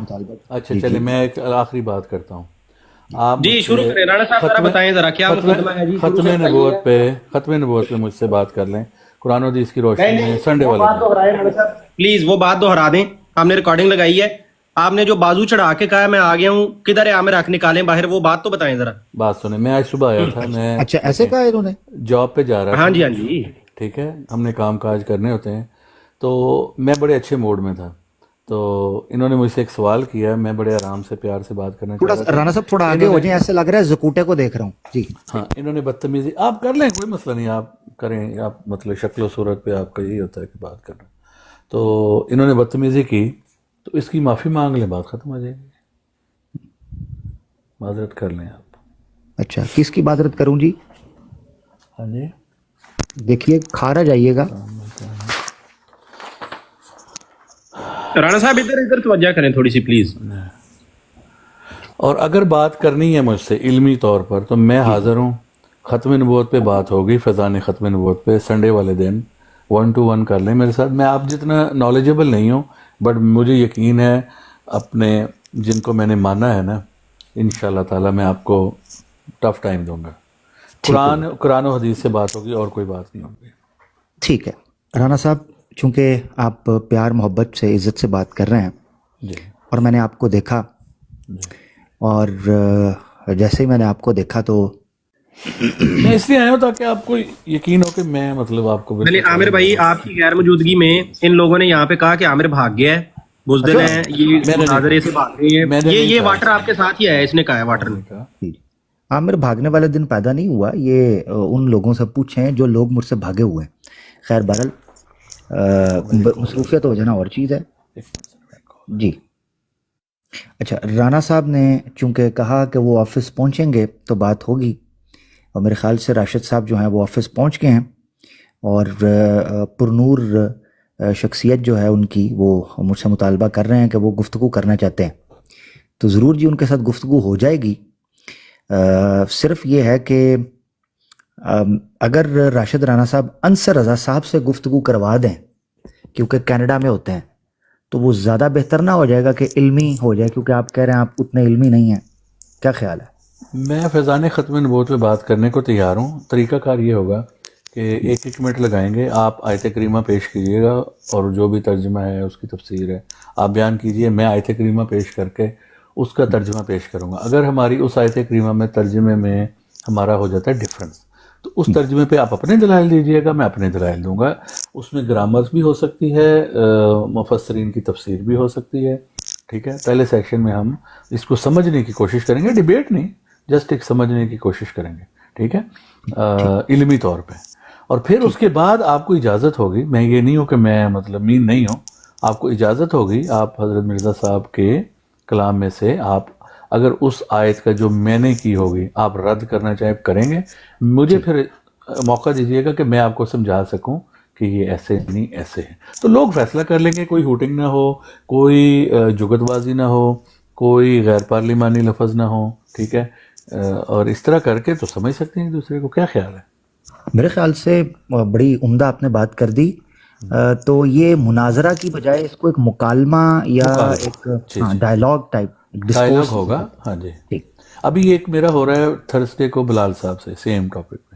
مطالبہ. اچھا چلے میں ایک آخری بات کرتا ہوں. آپ جی شروع کریں رانا صاحب, ذرا بتائیں ذرا کیا مقدمہ ہے جی. ختم نبوت پہ مجھ سے بات کر لیں قرآن و حدیث کی روشنی میں سنڈے والے دن. پلیز وہ بات دوہرا دیں, آپ نے ریکارڈنگ لگائی ہے, آپ نے جو بازو چڑھا کے کہا میں آ گیا ہوں, کدھر ہے عامر حق نکالیں باہر, وہ بات تو بتائیں ذرا. بات سنیں, میں آج صبح آیا تھا, میں اچھا ایسے کہا انہوں نے, جاب پہ جا رہا تھا. ہاں جی ہاں جی ٹھیک ہے, ہم نے کام کاج کرنے ہوتے ہیں, تو میں بڑے اچھے موڈ میں تھا, تو انہوں نے مجھ سے ایک سوال کیا, میں بڑے آرام سے پیار سے بات کرنا چاہ رہا تھا. رانا صاحب تھوڑا آگے ہو جائیں, ایسے لگ رہا ہے زکوٹے کو دیکھ رہا ہوں جی. ہاں انہوں نے بدتمیزی, آپ کر لیں کوئی مسئلہ نہیں, آپ کریں, آپ مطلب شکل و صورت پہ آپ کا یہی ہوتا ہے کہ بات کرنا. تو انہوں نے بدتمیزی کی, تو اس کی معافی مانگ لیں, بات ختم ہو جائے گی, معذرت کر لیں آپ. اچھا کس کی معذرت کروں جی؟ ہاں جی دیکھیے کھارا جائیے گا. رانا صاحب ادھر توجہ کریں تھوڑی سی پلیز. اور اگر بات کرنی ہے مجھ سے علمی طور پر تو میں حاضر ہوں, ختم نبوت پہ بات ہوگی, فیضان ختم نبوت پہ سنڈے والے دن 1 to 1 کر لیں میرے ساتھ. میں آپ جتنا نالجبل نہیں ہوں, بٹ مجھے یقین ہے اپنے جن کو میں نے مانا ہے نا, انشاءاللہ تعالی میں آپ کو ٹف ٹائم دوں گا. قرآن و حدیث سے بات ہوگی, اور کوئی بات نہیں ہوگی. ٹھیک ہے رانا صاحب, چونکہ آپ پیار محبت سے عزت سے بات کر رہے ہیں, جی اور میں نے آپ کو دیکھا, اور جیسے ہی میں نے آپ کو دیکھا تو میں اس لیے آیا ہوں تاکہ آپ کو یقین ہو کہ میں مطلب آپ کو پہلے عامر بھائی آپ کی غیر موجودگی میں ان لوگوں نے یہاں پہ کہا کہ عامر بھاگ گیا ہے, بزدل ہیں, یہ مناظرے سے بھاگ رہے ہیں, یہ واٹر آپ کے ساتھ ہی آیا ہے, اس نے کہا ہے واٹر نے. عامر بھاگنے والے دن پیدا نہیں ہوا, یہ ان لوگوں سے پوچھیں جو لوگ مجھ سے بھاگے ہوئے ہیں. خیر بہرحال مصروفیت ہو جانا اور چیز ہے جی. اچھا رانا صاحب نے چونکہ کہا کہ وہ آفس پہنچیں گے تو بات ہوگی, اور میرے خیال سے راشد صاحب جو ہیں وہ آفس پہنچ گئے ہیں, اور پرنور شخصیت جو ہے ان کی, وہ مجھ سے مطالبہ کر رہے ہیں کہ وہ گفتگو کرنا چاہتے ہیں. تو ضرور جی ان کے ساتھ گفتگو ہو جائے گی. صرف یہ ہے کہ اگر راشد رانا صاحب انصر رضا صاحب سے گفتگو کروا دیں, کیونکہ کینیڈا میں ہوتے ہیں, تو وہ زیادہ بہتر نہ ہو جائے گا کہ علمی ہو جائے, کیونکہ آپ کہہ رہے ہیں آپ اتنے علمی نہیں ہیں. کیا خیال ہے؟ میں فیضان ختم نبوت پہ بات کرنے کو تیار ہوں. طریقہ کار یہ ہوگا کہ 1 منٹ لگائیں گے, آپ آیت کریمہ پیش کیجیے گا, اور جو بھی ترجمہ ہے اس کی تفسیر ہے آپ بیان کیجیے, میں آیت کریمہ پیش کر کے اس کا ترجمہ پیش کروں گا. اگر ہماری اس آیت کریمہ میں ترجمے میں ہمارا ہو جاتا ہے ڈیفرنس, تو اس ترجمے پہ آپ اپنے دلائل دیجیے گا, میں اپنے دلائل دوں گا. اس میں گرامرز بھی ہو سکتی ہے, مفسرین کی تفسیر بھی ہو سکتی ہے. ٹھیک ہے, پہلے سیکشن میں ہم اس کو سمجھنے کی کوشش کریں گے, ڈیبیٹ نہیں, جسٹ ایک سمجھنے کی کوشش کریں گے. ٹھیک ہے, علمی طور پہ. اور پھر اس کے بعد آپ کو اجازت ہوگی, میں یہ نہیں ہوں کہ میں مطلب مین نہیں ہوں, آپ کو اجازت ہوگی, آپ حضرت مرزا صاحب کے کلام میں سے آپ اگر اس آیت کا جو میں نے کی ہوگی آپ رد کرنا چاہیں کریں گے, مجھے پھر موقع دیجیے گا کہ میں آپ کو سمجھا سکوں کہ یہ ایسے نہیں ایسے ہیں. تو لوگ فیصلہ کر لیں گے, کوئی ہوٹنگ نہ ہو, کوئی جگت بازی نہ ہو, کوئی غیر پارلیمانی لفظ نہ ہو. ٹھیک ہے, اور اس طرح کر کے تو سمجھ سکتے ہیں ایک دوسرے کو. کیا خیال ہے؟ میرے خیال سے بڑی عمدہ آپ نے بات کر دی. تو یہ مناظرہ کی بجائے اس کو ایک مکالمہ یا ایک ڈائلاگ ٹائپ ڈائلاگ ہوگا. ہاں جی, ابھی ایک میرا ہو رہا ہے تھرسڈے کو بلال صاحب سے سیم ٹاپک پہ.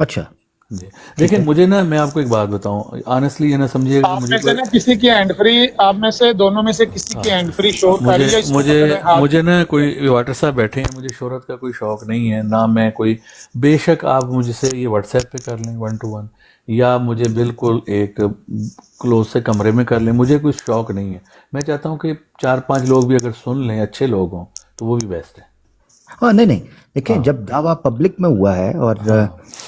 اچھا جی دیکھیں, مجھے نا میں آپ کو ایک بات بتاؤں آنیسٹلی, یہ نہ سمجھیے گا آپ میں سے نا کسی کی ہینڈ فری, آپ میں سے دونوں میں سے کسی کی ہینڈ فری شو کر رہی ہے. مجھے نا کوئی واٹر صاحب بیٹھے ہیں, مجھے شہرت کا کوئی شوق نہیں ہے, نہ میں کوئی, بے شک آپ مجھ سے یہ واٹس ایپ پہ کر لیں 1 to 1, یا مجھے بالکل ایک کلوز سے کمرے میں کر لیں, مجھے کوئی شوق نہیں ہے. میں چاہتا ہوں کہ 4-5 لوگ بھی اگر سن لیں, اچھے لوگ ہوں, تو وہ بھی بیسٹ ہے. ہاں نہیں دیکھیں, جب دعویٰ پبلک میں ہوا ہے اور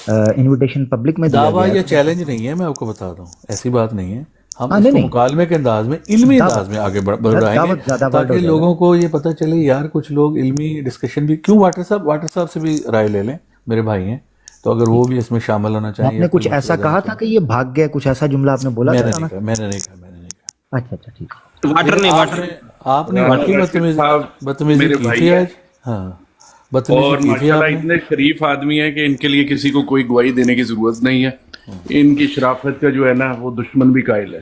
انویٹیشن پبلک میں دیا گیا, دعویٰ یا چیلنج نہیں ہے, میں آپ کو بتا دوں, ایسی بات نہیں ہے. ہم اس کو مکالمے کے انداز میں, علمی انداز میں آگے بڑھائیں گے, تاکہ لوگوں کو یہ پتہ چلے یار کچھ لوگ علمی ڈسکشن بھی, کیوں واٹر صاحب سے بھی رائے لے لیں, میرے بھائی ہیں, تو اگر وہ بھی اس میں شامل ہونا چاہیں. آپ نے کچھ ایسا کہا تھا کہ یہ بھاگ گیا, کچھ ایسا جملہ آپ نے بولا تھا؟ میں نے نہیں کہا. اچھا ٹھیک ہے. آپ نے واقعی بدتمیزی کی تھی آج. ہاں اور ماشاءاللہ اتنے شریف آدمی ہیں کہ ان کے لیے کسی کو کوئی گواہی دینے کی ضرورت نہیں ہے. ان کی شرافت کا جو ہے نا وہ دشمن بھی قائل ہے.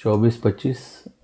24-25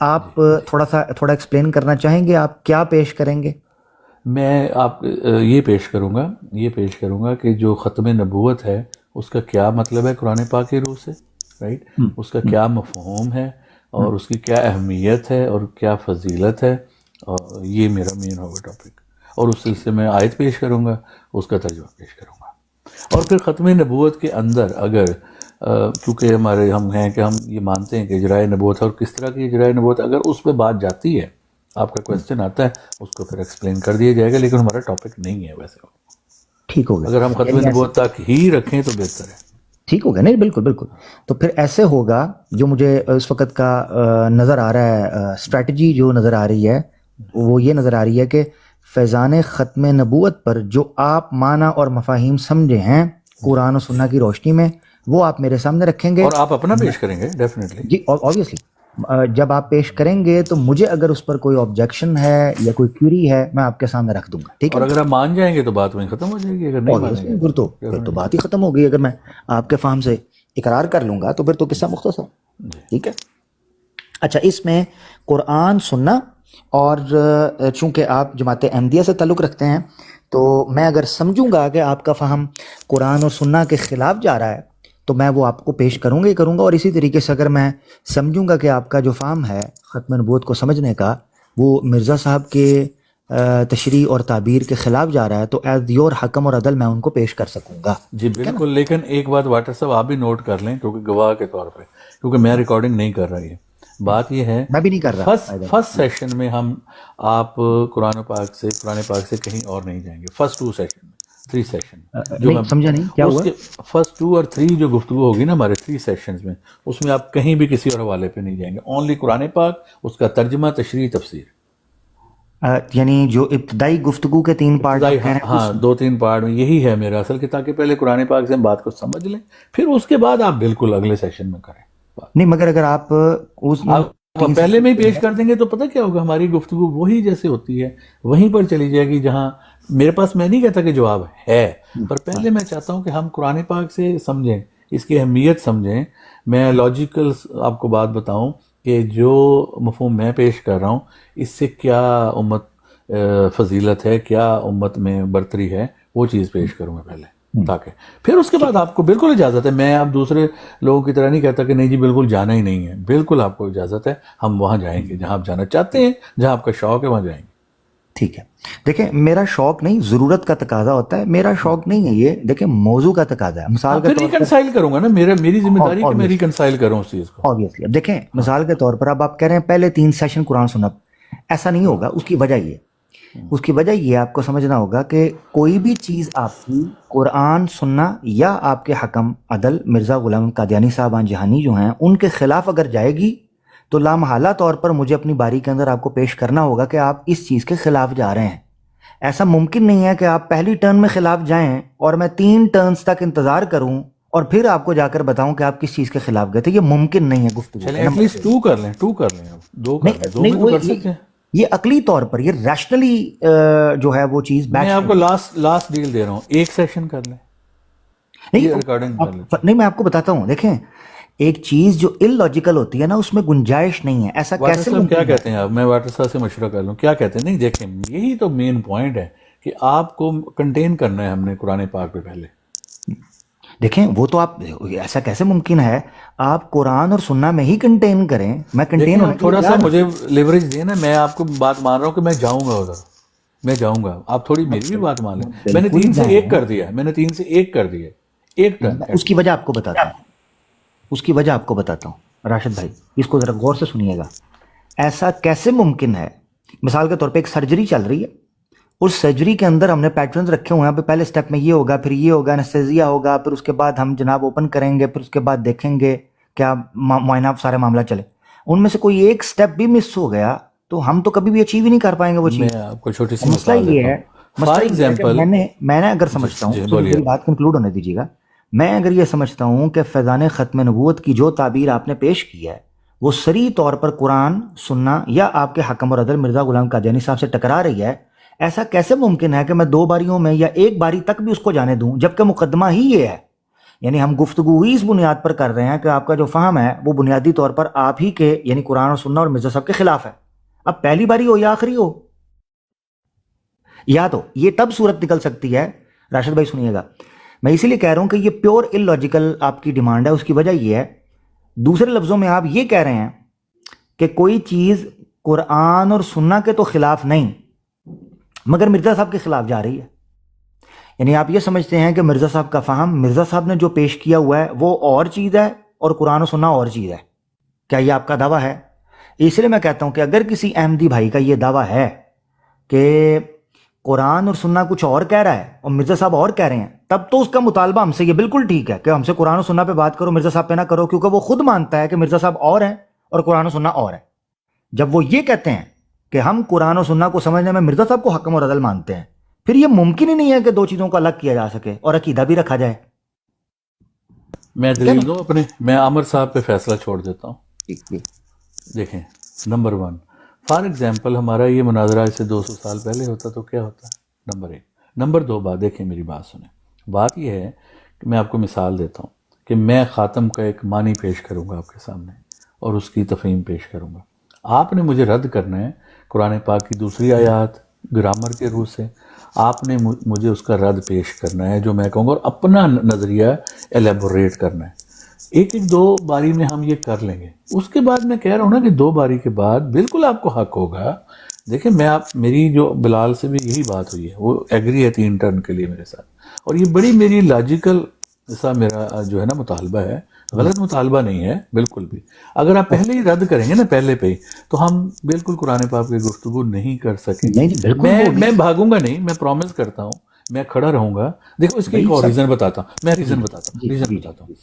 آپ تھوڑا ایکسپلین کرنا چاہیں گے آپ کیا پیش کریں گے؟ میں آپ یہ پیش کروں گا کہ جو ختم نبوت ہے اس کا کیا مطلب ہے قرآن پاک کی روح سے، رائٹ، اس کا کیا مفہوم ہے اور اس کی کیا اہمیت ہے اور کیا فضیلت ہے، اور یہ میرا مین ہوگا ٹاپک، اور اس سلسلے میں آیت پیش کروں گا، اس کا ترجمہ پیش کروں گا، اور پھر ختم نبوت کے اندر اگر کیونکہ ہم ہیں کہ ہم یہ مانتے ہیں کہ اجرائے نبوت ہے، اور کس طرح کی اجرائے نبوت، اگر اس پہ بات جاتی ہے، آپ کا کویسچن آتا ہے، اس کو پھر ایکسپلین کر دیا جائے گا، لیکن ہمارا ٹاپک نہیں ہے ویسے، ٹھیک ہو گیا، اگر ہم ختم نبوت تک ہی رکھیں تو بہتر ہے۔ ٹھیک ہو گیا، نہیں بالکل بالکل، تو پھر ایسے ہوگا جو مجھے اس وقت کا نظر آ رہا ہے، اسٹریٹجی جو نظر آ رہی ہے وہ یہ نظر آ رہی ہے کہ فیضان ختم نبوت پر جو آپ معنی اور مفاہیم سمجھے ہیں قرآن و سنہ کی روشنی میں، وہ آپ میرے سامنے رکھیں گے، اور آپ اپنا پیش کریں گے ڈیفینیٹلی جی آبویسلی جب آپ پیش کریں گے تو مجھے اگر اس پر کوئی آبجیکشن ہے یا کوئی کیوری ہے میں آپ کے سامنے رکھ دوں گا، ٹھیک ہے؟ اور اگر آپ مان جائیں گے تو بات وہیں ختم ہو جائے گی، اگر نہیں مانیں گے پھر تو بات ہی ختم ہو گئی، اگر میں آپ کے فہم سے اقرار کر لوں گا تو پھر تو قصہ مختصر، ٹھیک ہے؟ اچھا، اس میں قرآن سننا، اور چونکہ آپ جماعت احمدیہ سے تعلق رکھتے ہیں تو میں اگر سمجھوں گا کہ آپ کا فہم قرآن اور سنہ کے خلاف جا رہا ہے تو میں وہ آپ کو پیش کروں گا، اور اسی طریقے سے اگر میں سمجھوں گا کہ آپ کا جو فہم ہے ختم نبوت کو سمجھنے کا وہ مرزا صاحب کے تشریح اور تعبیر کے خلاف جا رہا ہے تو ایز یور حکم اور عدل میں ان کو پیش کر سکوں گا۔ جی بالکل، لیکن ایک بات واٹر صاحب آپ بھی نوٹ کر لیں، کیونکہ گواہ کے طور پہ، کیونکہ میں ریکارڈنگ نہیں کر رہی ہے، بات یہ ہے میں بھی نہیں کر رہا، فرسٹ سیشن میں آپ قرآن پاک سے کہیں اور نہیں جائیں گے، فرسٹ 2 سیشن 3 سیشن نہیں سمجھا، نہیں کیا ہوا؟ فرسٹ 2 اور 3 جو گفتگو ہوگی نا ہمارے 3 سیشنز میں، اس میں آپ کہیں بھی کسی اور حوالے پہ نہیں جائیں گے، اونلی قرآن پاک، اس کا ترجمہ، تشریح، تفسیر، یعنی جو ابتدائی گفتگو کے 3 پارٹ ہیں، ہاں 2-3 پارٹ میں یہی ہے میرا اصل، کہ تاکہ پہلے قرآن پاک سے ہم بات کو سمجھ لیں، پھر اس کے بعد آپ بالکل اگلے سیشن میں کریں بات۔ نہیں مگر اگر آپ اس آپ پہلے میں ہی پیش کر دیں گے تو پتہ کیا ہوگا، ہماری گفتگو وہی جیسے ہوتی ہے وہیں پر چلی جائے گی جہاں میرے پاس، میں نہیں کہتا کہ جواب ہے، پر پہلے میں چاہتا ہوں کہ ہم قرآن پاک سے سمجھیں، اس کی اہمیت سمجھیں۔ میں لاجیکل آپ کو بات بتاؤں کہ جو مفہوم میں پیش کر رہا ہوں اس سے کیا امت فضیلت ہے، کیا امت میں برتری ہے، وہ چیز پیش کروں گا پہلے، تاکہ پھر اس کے بعد آپ کو بالکل اجازت ہے، میں اب دوسرے لوگوں کی طرح نہیں کہتا کہ نہیں جی بالکل جانا ہی نہیں ہے، بالکل آپ کو اجازت ہے، ہم وہاں جائیں گے جہاں آپ جانا چاہتے ہیں، جہاں آپ کا شوق ہے وہاں جائیں گے۔ ٹھیک ہے، دیکھیں میرا شوق نہیں، ضرورت کا تقاضا ہوتا ہے، میرا شوق نہیں ہے یہ، دیکھیں موضوع کا تقاضا ہے، مثال کے پھر طور پر ریکنسائل کروں گا نا، میری ذمہ داری کہ میں ریکنسائل کروں اس چیز کو۔ obviously اب دیکھیں مثال کے طور پر اب آپ کہہ رہے ہیں پہلے 3 سیشن قرآن سننا، ایسا نہیں ہوگا، اس کی وجہ یہ آپ کو سمجھنا ہوگا کہ کوئی بھی چیز آپ کی قرآن سننا یا آپ کے حکم عدل مرزا غلام قادیانی صاحبان جہانی جو ہیں ان کے خلاف اگر جائے گی تو لامحالہ طور پر مجھے اپنی باری کے اندر آپ کو پیش کرنا ہوگا کہ آپ اس چیز کے خلاف جا رہے ہیں۔ ایسا ممکن نہیں ہے کہ آپ پہلی ٹرن میں خلاف جائیں اور میں 3 ٹرنز تک انتظار کروں اور پھر آپ کو جا کر بتاؤں کہ آپ کس چیز کے خلاف گئے تھے، یہ ممکن نہیں ہے گفتگو۔ چلیں ایٹ لیسٹ 2 کر لیں، 2 کر لیں، 2 کر لیں، 2 میں تو کر سکتے ہیں۔ یہ عقلی طور پر، یہ ریشنلی جو ہے وہ چیز میں آپ کو لاسٹ ڈیل دے رہا ہوں، 1 سیشن کر لیں، یہ ریکارڈنگ کر لیں۔ نہیں میں آپ کو بتاتا ہوں، دیکھیں ایک چیز جو ان لاجیکل ہوتی ہے نا اس میں گنجائش نہیں ہے، ایسا کیسے کیا کہتے ہیں آپ؟ میں واٹر صاحب سے مشورہ کر لوں، کیا کہتے ہیں؟ نہیں دیکھیں یہی تو مین پوائنٹ ہے کہ آپ کو کنٹین کرنا ہے ہم نے قرآن پاک پہ پہلے۔ دیکھیں وہ تو آپ، ایسا کیسے ممکن ہے آپ قرآن اور سننا میں ہی کنٹین کریں؟ میں کنٹین تھوڑا سا مجھے لیوریج دیں نا، میں آپ کو بات مان رہا ہوں کہ میں جاؤں گا ادھر، میں جاؤں گا، آپ تھوڑی میری بھی بات مان لیں۔ میں نے 3 سے 1 کر دیا، ایک ٹرن۔ اس کی وجہ آپ کو بتاتا ہوں راشد بھائی، اس کو ذرا غور سے سنیے گا۔ ایسا کیسے ممکن ہے، مثال کے طور پہ ایک سرجری چل رہی ہے، اس سرجری کے اندر ہم نے پیٹرنز رکھے ہوئے ہیں، پہلے سٹیپ میں یہ ہوگا، پھر یہ ہوگا، انستھیزیا ہوگا، پھر اس کے بعد ہم جناب اوپن کریں گے، پھر اس کے بعد دیکھیں گے کیا معائنہ سارے معاملہ چلے، ان میں سے کوئی ایک سٹیپ بھی مس ہو گیا تو ہم تو کبھی بھی اچیو ہی نہیں کر پائیں گے وہ چیز۔ میں آپ کو چھوٹی سی مسئلہ یہ ہے، فار ایگزامپل میں نے اگر سمجھتا ہوں، میری بات کنکلوڈ ہونے دیجیے گا، میں اگر یہ سمجھتا ہوں کہ فیضان ختم نبوت کی جو تعبیر آپ نے پیش کی ہے وہ صریح طور پر قرآن سننا یا آپ کے حکم اور عدل مرزا غلام قادیانی صاحب سے ٹکرا رہی ہے، ایسا کیسے ممکن ہے کہ میں 2 باریوں میں یا 1 باری تک بھی اس کو جانے دوں، جبکہ مقدمہ ہی یہ ہے، یعنی ہم گفتگو ہی اس بنیاد پر کر رہے ہیں کہ آپ کا جو فہم ہے وہ بنیادی طور پر آپ ہی کے یعنی قرآن و سنہ اور مرزا صاحب کے خلاف ہے. اب پہلی باری ہو یا آخری ہو, یا تو یہ تب صورت نکل سکتی ہے. راشد بھائی سنیے گا, میں اسی لیے کہہ رہا ہوں کہ یہ پیور ان لاجیکل آپ کی ڈیمانڈ ہے. اس کی وجہ یہ ہے, دوسرے لفظوں میں آپ یہ کہہ رہے ہیں کہ کوئی چیز قرآن اور سنہ کے تو خلاف نہیں مگر مرزا صاحب کے خلاف جا رہی ہے. یعنی آپ یہ سمجھتے ہیں کہ مرزا صاحب کا فہم, مرزا صاحب نے جو پیش کیا ہوا ہے وہ اور چیز ہے اور قرآن و سنہ اور چیز ہے. کیا یہ آپ کا دعویٰ ہے؟ اس لیے میں کہتا ہوں کہ اگر کسی احمدی بھائی کا یہ دعویٰ ہے کہ قرآن اور سنہ کچھ اور کہہ رہا ہے اور مرزا صاحب اور کہہ رہے ہیں, تب تو اس کا مطالبہ ہم سے یہ بالکل ٹھیک ہے کہ ہم سے قرآن و سنہ پہ بات کرو, مرزا صاحب پہ نہ کرو, کیونکہ وہ خود مانتا ہے کہ مرزا صاحب اور ہیں اور قرآن و سنہ اور ہے. جب وہ یہ کہتے ہیں کہ ہم قرآن و سنہ کو سمجھنے میں مرزا صاحب کو حکم اور عدل مانتے ہیں, پھر یہ ممکن ہی نہیں ہے کہ دو چیزوں کو الگ کیا جا سکے اور عقیدہ بھی رکھا جائے. میں دلیل دوں اپنے, میں عامر صاحب پہ فیصلہ چھوڑ دیتا ہوں. دیکھیں, نمبر 1 فار ایگزامپل ہمارا یہ مناظرہ آج سے 200 سال پہلے ہوتا تو کیا ہوتا؟ نمبر 1. نمبر 2 بات دیکھیں, میری بات سنیں. بات یہ ہے کہ میں آپ کو مثال دیتا ہوں کہ میں خاتم کا ایک معنی پیش کروں گا آپ کے سامنے اور اس کی تفہیم پیش کروں گا. آپ نے مجھے رد کرنا ہے قرآن پاک کی دوسری آیات گرامر کے روح سے, آپ نے مجھے اس کا رد پیش کرنا ہے جو میں کہوں گا, اور اپنا نظریہ ایلیبوریٹ کرنا ہے. ایک 2 باری میں ہم یہ کر لیں گے. اس کے بعد میں کہہ رہا ہوں نا کہ 2 باری کے بعد بالکل آپ کو حق ہوگا. دیکھیں, میں میری جو بلال سے بھی یہی بات ہوئی ہے, وہ ایگری ہے 3 ٹرن کے لیے میرے ساتھ, اور یہ بڑی میری لاجیکل ایسا میرا جو ہے نا مطالبہ ہے, غلط مطالبہ نہیں ہے بالکل بھی. اگر آپ پہلے ہی رد کریں گے نا پہلے پہ ہی, تو ہم بالکل قرآن پاک کی گفتگو نہیں کر سکیں گے. میں بھاگوں گا نہیں, میں پرومس کرتا ہوں, میں کھڑا رہوں گا. دیکھو اس کی ایک اور ریزن بتاتا ہوں, میں ریزن بتاتا ہوں.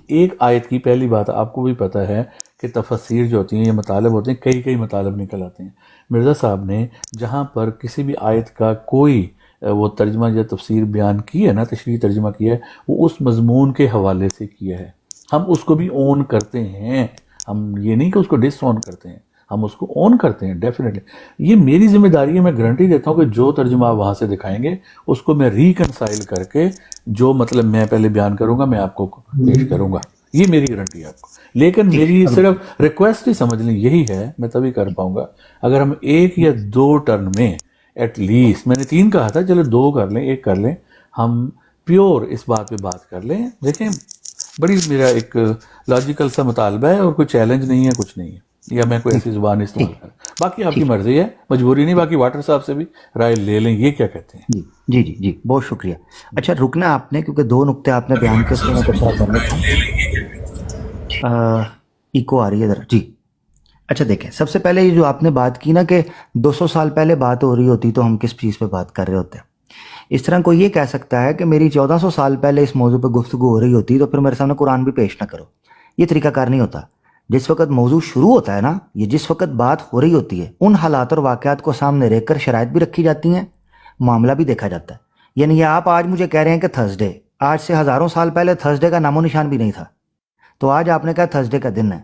ایک آیت کی پہلی بات آپ کو بھی پتہ ہے کہ تفسیر جو ہوتی ہیں یہ مطالب ہوتے ہیں, کئی مطالب نکل آتے ہیں. مرزا صاحب نے جہاں پر کسی بھی آیت کا کوئی وہ ترجمہ یا تفسیر بیان کی ہے نا, تشریح ترجمہ کیا ہے, وہ اس مضمون کے حوالے سے کیا ہے. ہم اس کو بھی اون کرتے ہیں, ہم یہ نہیں کہ اس کو ڈس اون کرتے ہیں, ہم اس کو اون کرتے ہیں ڈیفینیٹلی. یہ میری ذمہ داری ہے, میں گارنٹی دیتا ہوں کہ جو ترجمہ آپ وہاں سے دکھائیں گے اس کو میں ریکنسائل کر کے جو مطلب میں پہلے بیان کروں گا میں آپ کو پیش کروں گا. یہ میری گارنٹی ہے آپ کو. لیکن میری صرف ریکویسٹ ہی سمجھ لیں یہی ہے, میں تبھی کر پاؤں گا اگر ہم 1 یا 2 ٹرن میں ایٹ لیسٹ, میں نے 3 کہا تھا, چلو 2 کر لیں, 1 کر لیں, ہم پیور اس بات پہ بات کر لیں. دیکھیں, بڑی میرا ایک لاجیکل سا مطالبہ ہے اور کوئی چیلنج نہیں ہے, کچھ نہیں ہے, یا میں کوئی ایسی زبان استعمال کروں. باقی آپ کی مرضی ہے, مجبوری نہیں. باقی واٹر صاحب سے بھی رائے لے لیں. یہ کیا کہتے ہیں؟ جی بہت شکریہ. اچھا رکنا آپ نے, کیونکہ 2 نقطے آپ نے بیان کیے, اس میں تبصرہ کرنا تھا. ایکو آ رہی ہے ذرا. جی اچھا دیکھیں, سب سے پہلے یہ جو آپ نے بات کی نا کہ 200 سال پہلے بات ہو رہی ہوتی تو ہم کس چیز پہ بات کر رہے ہوتے ہیں. اس طرح کوئی یہ کہہ سکتا ہے کہ میری 1400 سال پہلے اس موضوع پہ گفتگو ہو رہی ہوتی تو پھر میرے سامنے قرآن بھی پیش نہ کرو. یہ طریقہ کار نہیں ہوتا. جس وقت موضوع شروع ہوتا ہے نا, یہ جس وقت بات ہو رہی ہوتی ہے, ان حالات اور واقعات کو سامنے رکھ کر شرائط بھی رکھی جاتی ہیں, معاملہ بھی دیکھا جاتا ہے. یعنی یہ آپ آج مجھے کہہ رہے ہیں کہ تھرسڈے, آج سے ہزاروں سال پہلے تھرسڈے کا نام و نشان بھی نہیں تھا, تو آج آپ نے کہا تھرسڈے کا دن ہے,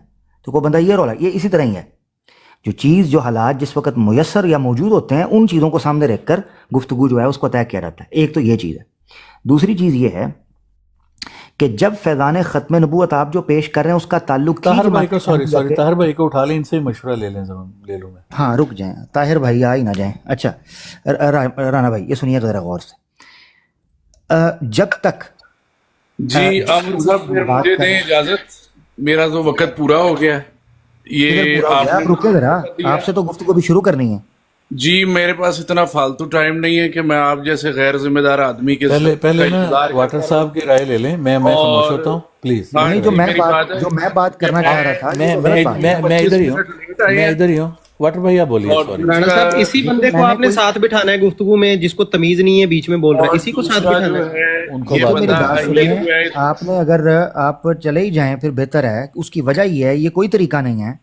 تو کوئی بندہ یہ رولا. یہ اسی طرح ہی ہے, جو چیز جو حالات جس وقت میسر یا موجود ہوتے ہیں ان چیزوں کو سامنے رکھ کر گفتگو جو ہے اس کو طے کیا جاتا ہے. ایک تو یہ چیز ہے. دوسری چیز یہ ہے کہ جب فیضان ختم نبوت آپ جو پیش کر رہے ہیں اس کا تعلق طاہر بھائی کو طاہر بھائی کو اٹھا لیں, ان سے مشورہ لے لیں, لے لوں میں. ہاں رک جائیں, طاہر بھائی آ ہی نہ جائیں. اچھا رانا بھائی یہ سنیے ذرا غور سے. جب تک جی عامر صاحب مجھے دیں اجازت, میرا تو وقت پورا ہو گیا. یہ آپ رکے ذرا, آپ سے تو گفتگو بھی شروع کرنی ہے. جی میرے پاس اتنا فالتو ٹائم نہیں ہے کہ میں آپ جیسے غیر ذمہ دار آدمی کے پہلے نا واٹر صاحب کی رائے لے لیں. میں خاموش ہوتا ہوں پلیز. نہیں, جو میں بات کرنا چاہ رہا تھا, میں ادھر ہی ہوں. واٹر بھائی آپ بولیے. رانا صاحب اسی بندے کو آپ نے ساتھ بٹھانا ہے گفتگو میں, جس کو تمیز نہیں ہے بیچ میں بول رہا ہے, اسی کو ساتھ بٹھانا ہے. آپ نے اگر آپ چلے ہی جائیں پھر بہتر ہے. اس کی وجہ یہ ہے, یہ کوئی طریقہ نہیں ہے.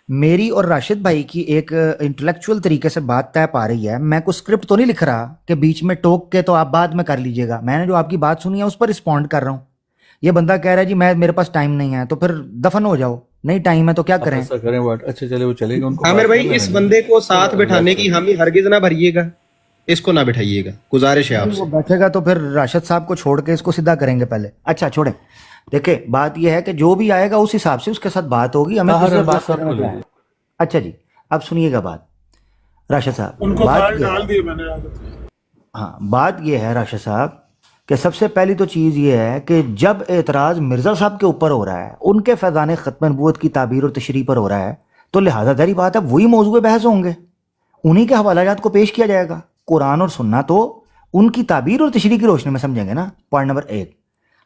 میری اور راشد بھائی کی ایک انٹلیکچوئل طریقے سے بات طے پا رہی ہے. میں کوئی اسکرپٹ تو نہیں لکھ رہا کہ بیچ میں ٹوک کے تو آپ بعد میں کر لیجئے گا. میں نے جو آپ کی بات سنی ہے اس پر رسپونڈ کر رہا ہوں. یہ بندہ کہہ رہا ہے جی میرے پاس ٹائم نہیں ہے, تو پھر دفن ہو جاؤ. نہیں ٹائم ہے تو کیا کریں. اچھا چلے وہ چلے گا. عامر بھائی اس بندے کو ساتھ بٹھانے کی ہم ہرگز نہ بھریے گا. اس کو نہ بٹھائیے گا، گزارش ہے آپ سے۔ وہ بیٹھے گا تو پھر راشد صاحب کو چھوڑ کے اس کو سیدھا کریں گے پہلے. اچھا چھوڑیں. دیکھیں بات یہ ہے کہ جو بھی آئے گا اس حساب سے اس کے ساتھ بات ہوگی. ہمیں طاہر دوسرے عباس بات صاحب کرنے کو میں لے کیا ہے. اچھا جی اب سنیے گا بات راشد صاحب. ان کو بات کال یہ ہے، ڈال دیے میں نے ہاں بات یہ ہے راشد صاحب کہ سب سے پہلی تو چیز یہ ہے کہ جب اعتراض مرزا صاحب کے اوپر ہو رہا ہے، ان کے فیضان ختم نبوت کی تعبیر اور تشریح پر ہو رہا ہے، تو لہٰذا ظاہری بات ہے وہی موضوع بحث ہوں گے، انہی کے حوالہ جات کو پیش کیا جائے گا. قرآن اور سننا تو ان کی تعبیر اور تشریح کی روشنی میں سمجھیں گے نا. Point number 1.